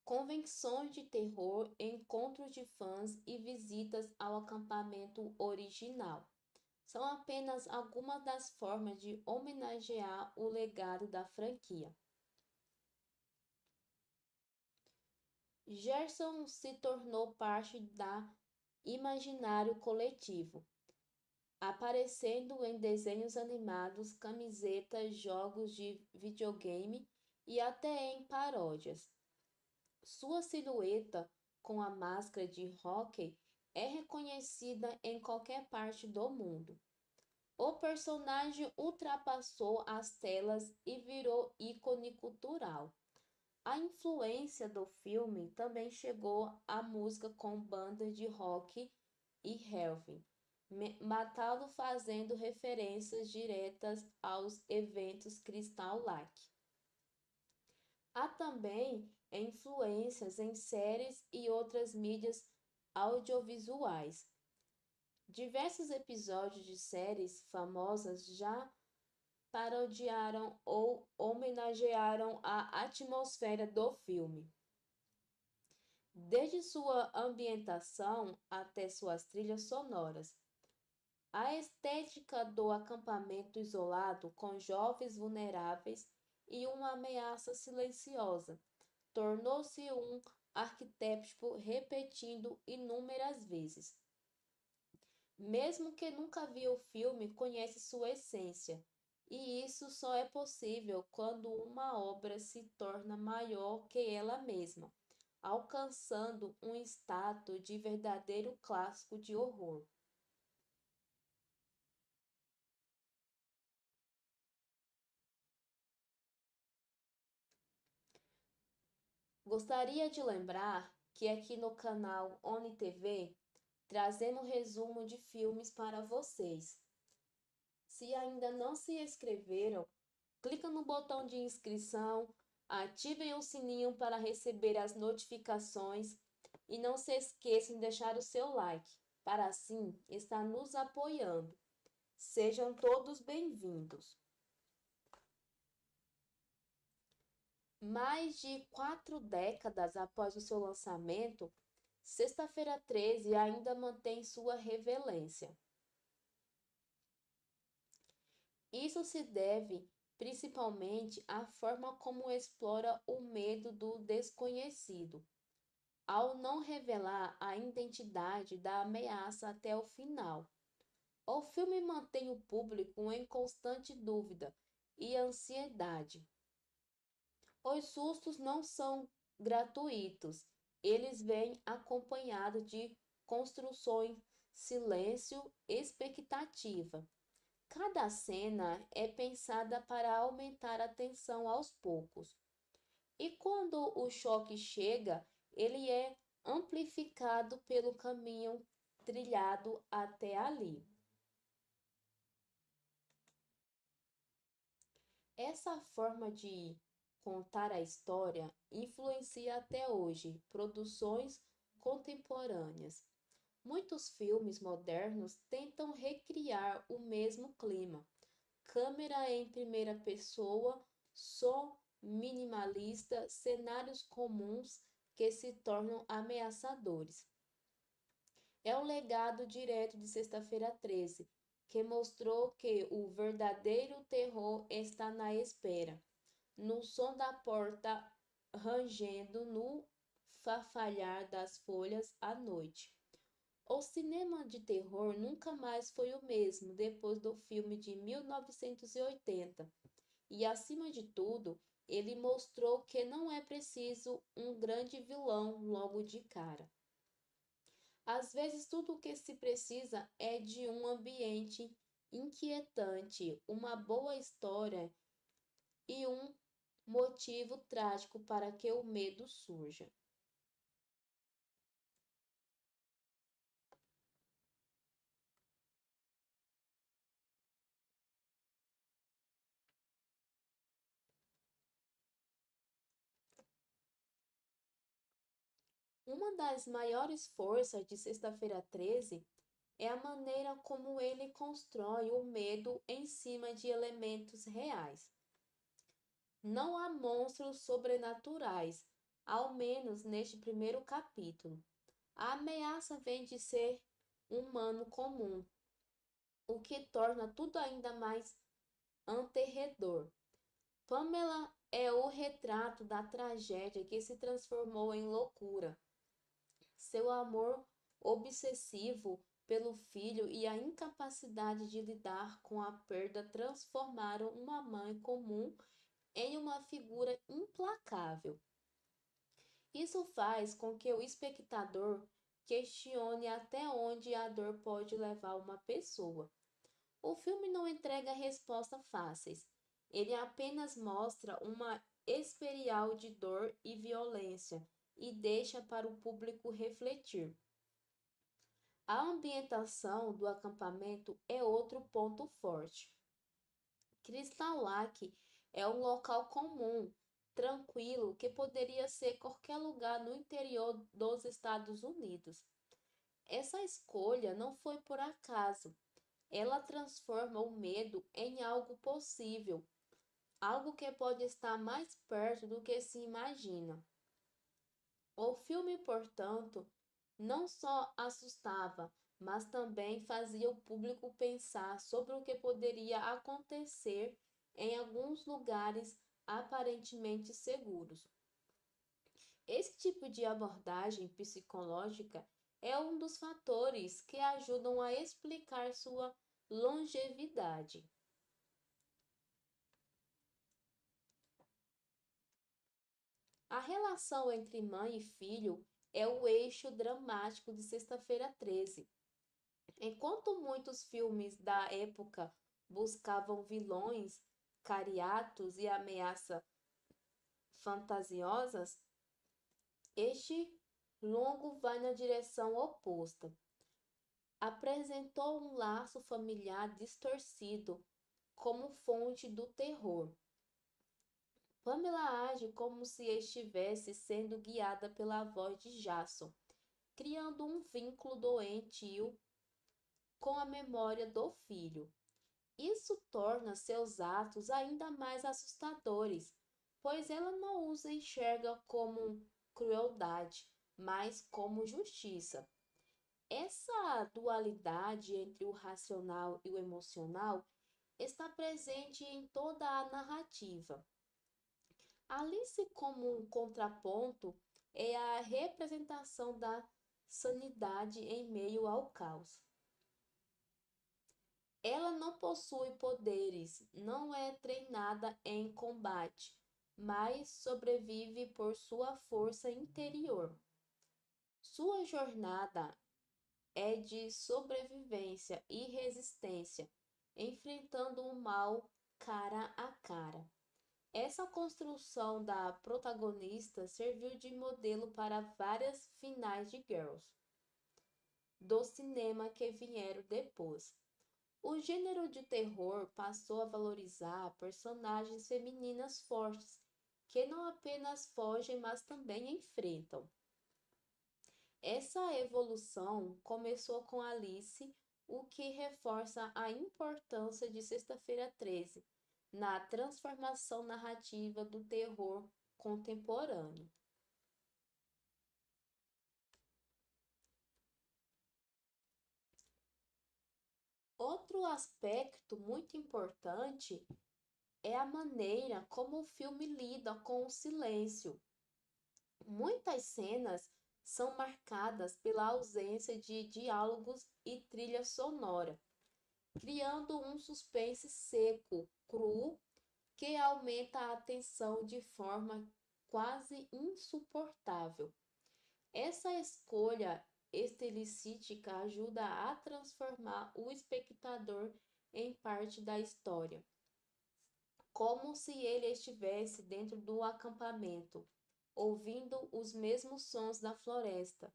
Convenções de terror, encontros de fãs e visitas ao acampamento original são apenas algumas das formas de homenagear o legado da franquia. Gerson se tornou parte da imaginário coletivo, aparecendo em desenhos animados, camisetas, jogos de videogame e até em paródias. Sua silhueta com a máscara de hóquei é reconhecida em qualquer parte do mundo. O personagem ultrapassou as telas e virou ícone cultural. A influência do filme também chegou à música com bandas de rock e heavy metal fazendo referências diretas aos eventos Crystal Lake. Há também influências em séries e outras mídias audiovisuais. Diversos episódios de séries famosas já parodiaram ou homenagearam a atmosfera do filme. Desde sua ambientação até suas trilhas sonoras. A estética do acampamento isolado com jovens vulneráveis e uma ameaça silenciosa tornou-se um arquétipo repetindo inúmeras vezes. Mesmo que nunca viu o filme, conhece sua essência, e isso só é possível quando uma obra se torna maior que ela mesma, alcançando um status de verdadeiro clássico de horror. Gostaria de lembrar que aqui no canal Oni TV trazemos resumo de filmes para vocês. Se ainda não se inscreveram, clica no botão de inscrição, ativem o sininho para receber as notificações e não se esqueçam de deixar o seu like, para assim estar nos apoiando. Sejam todos bem-vindos. Mais de 4 décadas após o seu lançamento, Sexta-feira 13 ainda mantém sua relevância. Isso se deve principalmente à forma como explora o medo do desconhecido, ao não revelar a identidade da ameaça até o final. O filme mantém o público em constante dúvida e ansiedade. Os sustos não são gratuitos, eles vêm acompanhados de construções, silêncio, expectativa. Cada cena é pensada para aumentar a tensão aos poucos. E quando o choque chega, ele é amplificado pelo caminho trilhado até ali. Essa forma de contar a história influencia até hoje produções contemporâneas. Muitos filmes modernos tentam recriar o mesmo clima. Câmera em primeira pessoa, som minimalista, cenários comuns que se tornam ameaçadores. É o legado direto de Sexta-feira 13, que mostrou que o verdadeiro terror está na espera, no som da porta rangendo, no farfalhar das folhas à noite. O cinema de terror nunca mais foi o mesmo depois do filme de 1980, e acima de tudo, ele mostrou que não é preciso um grande vilão logo de cara. Às vezes, tudo o que se precisa é de um ambiente inquietante, uma boa história e um motivo trágico para que o medo surja. Uma das maiores forças de Sexta-feira 13 é a maneira como ele constrói o medo em cima de elementos reais. Não há monstros sobrenaturais, ao menos neste primeiro capítulo. A ameaça vem de ser humano comum, o que torna tudo ainda mais aterrador. Pamela é o retrato da tragédia que se transformou em loucura. Seu amor obsessivo pelo filho e a incapacidade de lidar com a perda transformaram uma mãe comum em uma figura implacável. Isso faz com que o espectador questione até onde a dor pode levar uma pessoa. O filme não entrega respostas fáceis, ele apenas mostra uma espiral de dor e violência e deixa para o público refletir. A ambientação do acampamento é outro ponto forte. Crystal Lake é um local comum, tranquilo, que poderia ser qualquer lugar no interior dos Estados Unidos. Essa escolha não foi por acaso. Ela transforma o medo em algo possível, algo que pode estar mais perto do que se imagina. O filme, portanto, não só assustava, mas também fazia o público pensar sobre o que poderia acontecer em alguns lugares aparentemente seguros. Esse tipo de abordagem psicológica é um dos fatores que ajudam a explicar sua longevidade. A relação entre mãe e filho é o eixo dramático de Sexta-feira 13. Enquanto muitos filmes da época buscavam vilões cariatos e ameaças fantasiosas, este longo vai na direção oposta. Apresentou um laço familiar distorcido como fonte do terror. Pamela age como se estivesse sendo guiada pela voz de Jason, criando um vínculo doentio com a memória do filho. Isso torna seus atos ainda mais assustadores, pois ela não os enxerga como crueldade, mas como justiça. Essa dualidade entre o racional e o emocional está presente em toda a narrativa. Alice, como um contraponto, é a representação da sanidade em meio ao caos. Ela não possui poderes, não é treinada em combate, mas sobrevive por sua força interior. Sua jornada é de sobrevivência e resistência, enfrentando o mal cara a cara. Essa construção da protagonista serviu de modelo para várias finais de Girls do cinema que vieram depois. O gênero de terror passou a valorizar personagens femininas fortes, que não apenas fogem, mas também enfrentam. Essa evolução começou com Alice, o que reforça a importância de Sexta-feira 13 na transformação narrativa do terror contemporâneo. Outro aspecto muito importante é a maneira como o filme lida com o silêncio. Muitas cenas são marcadas pela ausência de diálogos e trilha sonora, criando um suspense seco, cru, que aumenta a tensão de forma quase insuportável. Essa escolha estilística ajuda a transformar o espectador em parte da história, como se ele estivesse dentro do acampamento, ouvindo os mesmos sons da floresta,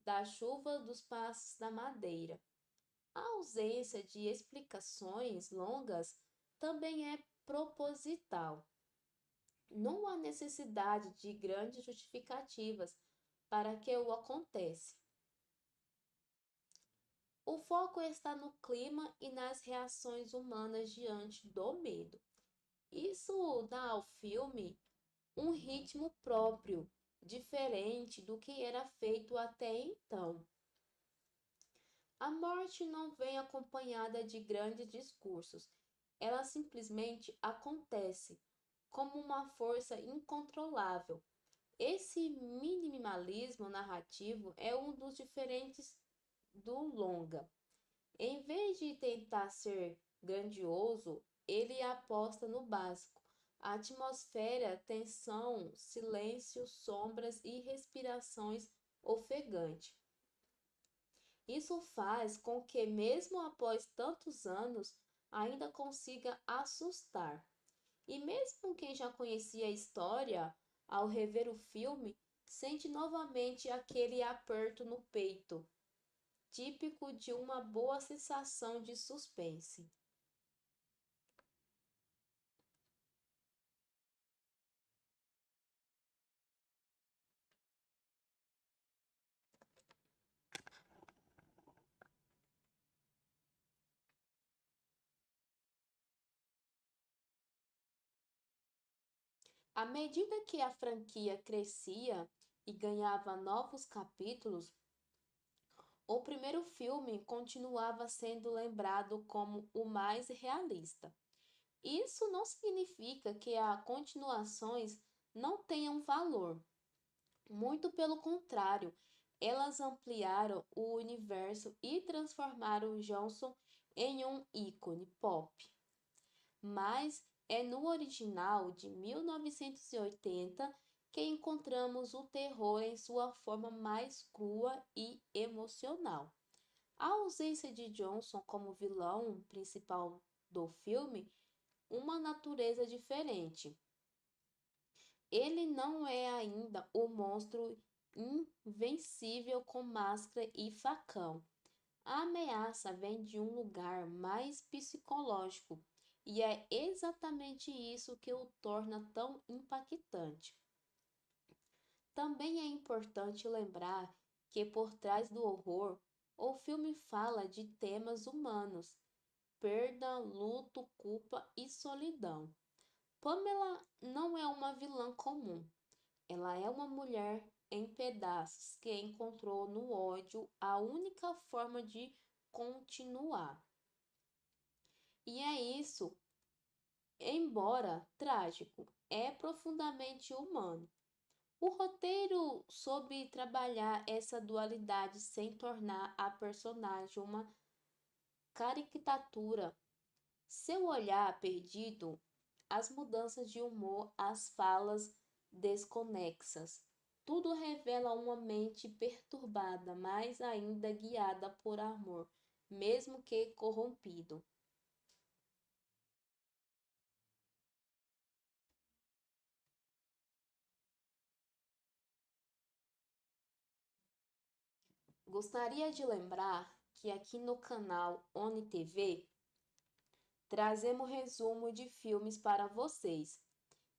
da chuva, dos passos da madeira. A ausência de explicações longas também é proposital. Não há necessidade de grandes justificativas para que o acontece. O foco está no clima e nas reações humanas diante do medo. Isso dá ao filme um ritmo próprio, diferente do que era feito até então. A morte não vem acompanhada de grandes discursos, ela simplesmente acontece, como uma força incontrolável. Esse minimalismo narrativo é um dos diferentes do longa. Em vez de tentar ser grandioso, ele aposta no básico: a atmosfera, tensão, silêncio, sombras e respirações ofegantes. Isso faz com que, mesmo após tantos anos, ainda consiga assustar. E mesmo quem já conhecia a história, ao rever o filme, sente novamente aquele aperto no peito, típico de uma boa sensação de suspense. À medida que a franquia crescia e ganhava novos capítulos, o primeiro filme continuava sendo lembrado como o mais realista. Isso não significa que as continuações não tenham valor. Muito pelo contrário, elas ampliaram o universo e transformaram Johnson em um ícone pop. Mas é no original de 1980 que encontramos o terror em sua forma mais crua e emocional. A ausência de Johnson como vilão principal do filme, uma natureza diferente. Ele não é ainda o monstro invencível com máscara e facão. A ameaça vem de um lugar mais psicológico, e é exatamente isso que o torna tão impactante. Também é importante lembrar que por trás do horror, o filme fala de temas humanos: perda, luto, culpa e solidão. Pamela não é uma vilã comum. Ela é uma mulher em pedaços que encontrou no ódio a única forma de continuar. E é isso, embora trágico, é profundamente humano. O roteiro soube trabalhar essa dualidade sem tornar a personagem uma caricatura. Seu olhar perdido, as mudanças de humor, as falas desconexas, tudo revela uma mente perturbada, mas ainda guiada por amor, mesmo que corrompido. Gostaria de lembrar que aqui no canal ONI TV trazemos resumo de filmes para vocês.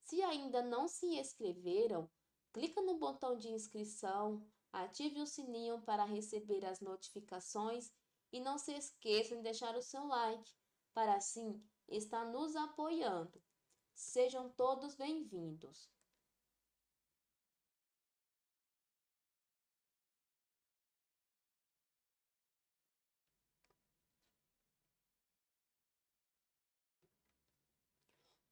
Se ainda não se inscreveram, clica no botão de inscrição, ative o sininho para receber as notificações e não se esqueçam de deixar o seu like, para assim estar nos apoiando. Sejam todos bem-vindos.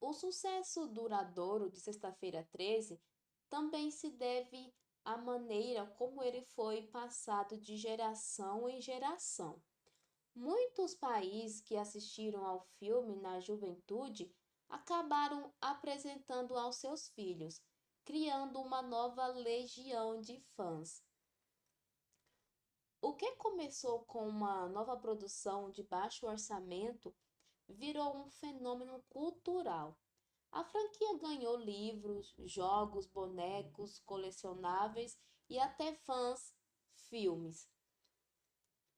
O sucesso duradouro de Sexta-feira 13 também se deve à maneira como ele foi passado de geração em geração. Muitos pais que assistiram ao filme na juventude acabaram apresentando aos seus filhos, criando uma nova legião de fãs. O que começou com uma nova produção de baixo orçamento virou um fenômeno cultural. A franquia ganhou livros, jogos, bonecos, colecionáveis e até fãs filmes.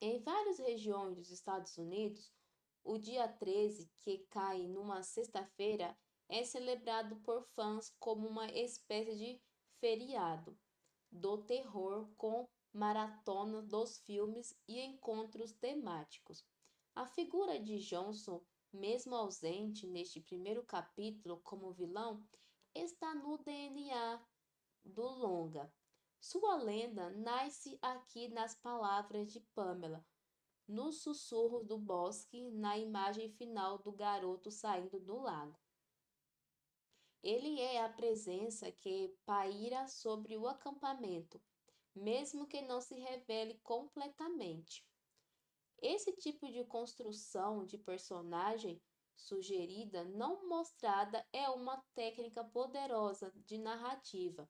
Em várias regiões dos Estados Unidos, o dia 13, que cai numa sexta-feira, é celebrado por fãs como uma espécie de feriado. do terror com maratona dos filmes e encontros temáticos. A figura de Johnson, mesmo ausente neste primeiro capítulo como vilão, está no DNA do longa. Sua lenda nasce aqui nas palavras de Pamela, nos sussurros do bosque, na imagem final do garoto saindo do lago. Ele é a presença que paira sobre o acampamento, mesmo que não se revele completamente. Esse tipo de construção de personagem sugerida, não mostrada, é uma técnica poderosa de narrativa.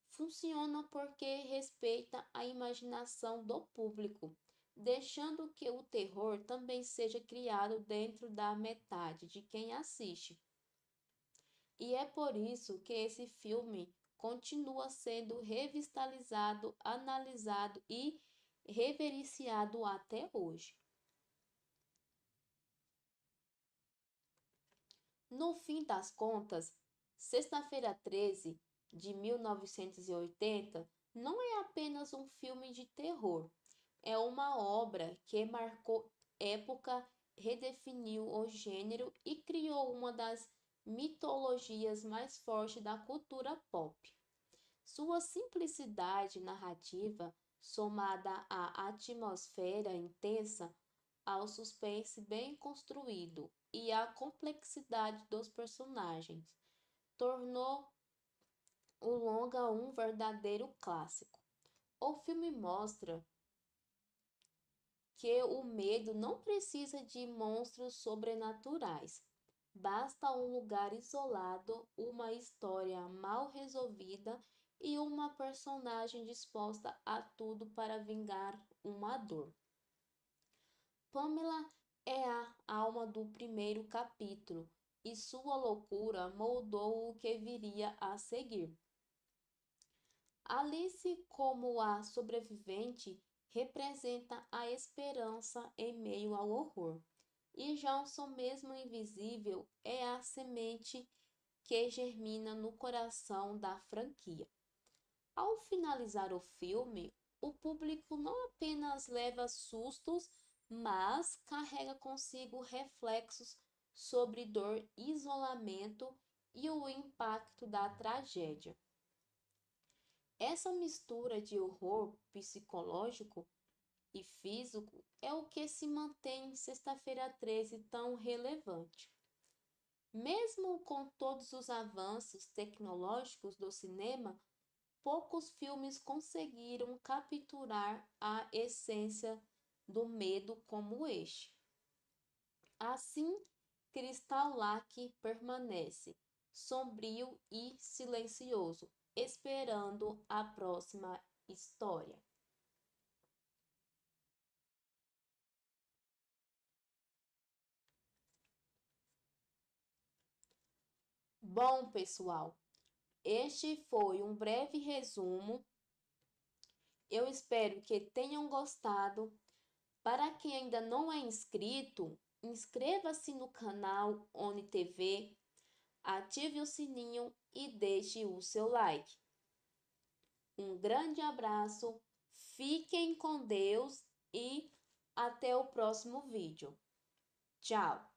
Funciona porque respeita a imaginação do público, deixando que o terror também seja criado dentro da metade de quem assiste. E é por isso que esse filme continua sendo revitalizado, analisado e reverenciado até hoje. No fim das contas, Sexta-feira 13, de 1980, não é apenas um filme de terror, é uma obra que marcou época, redefiniu o gênero e criou uma das mitologias mais fortes da cultura pop. Sua simplicidade narrativa, somada à atmosfera intensa, ao suspense bem construído e à complexidade dos personagens, tornou o longa um verdadeiro clássico. O filme mostra que o medo não precisa de monstros sobrenaturais. Basta um lugar isolado, uma história mal resolvida e uma personagem disposta a tudo para vingar uma dor. Pamela é a alma do primeiro capítulo e sua loucura moldou o que viria a seguir. Alice, como a sobrevivente, representa a esperança em meio ao horror. E Johnson, mesmo invisível, é a semente que germina no coração da franquia. Ao finalizar o filme, o público não apenas leva sustos, mas carrega consigo reflexos sobre dor, isolamento e o impacto da tragédia. Essa mistura de horror psicológico e físico é o que se mantém Sexta-feira 13 tão relevante. Mesmo com todos os avanços tecnológicos do cinema, poucos filmes conseguiram capturar a essência do medo como este. Assim, Crystal Lake permanece sombrio e silencioso, esperando a próxima história. Bom, pessoal, este foi um breve resumo. Eu espero que tenham gostado. Para quem ainda não é inscrito, inscreva-se no canal ONI TV, ative o sininho e deixe o seu like. Um grande abraço, fiquem com Deus e até o próximo vídeo. Tchau!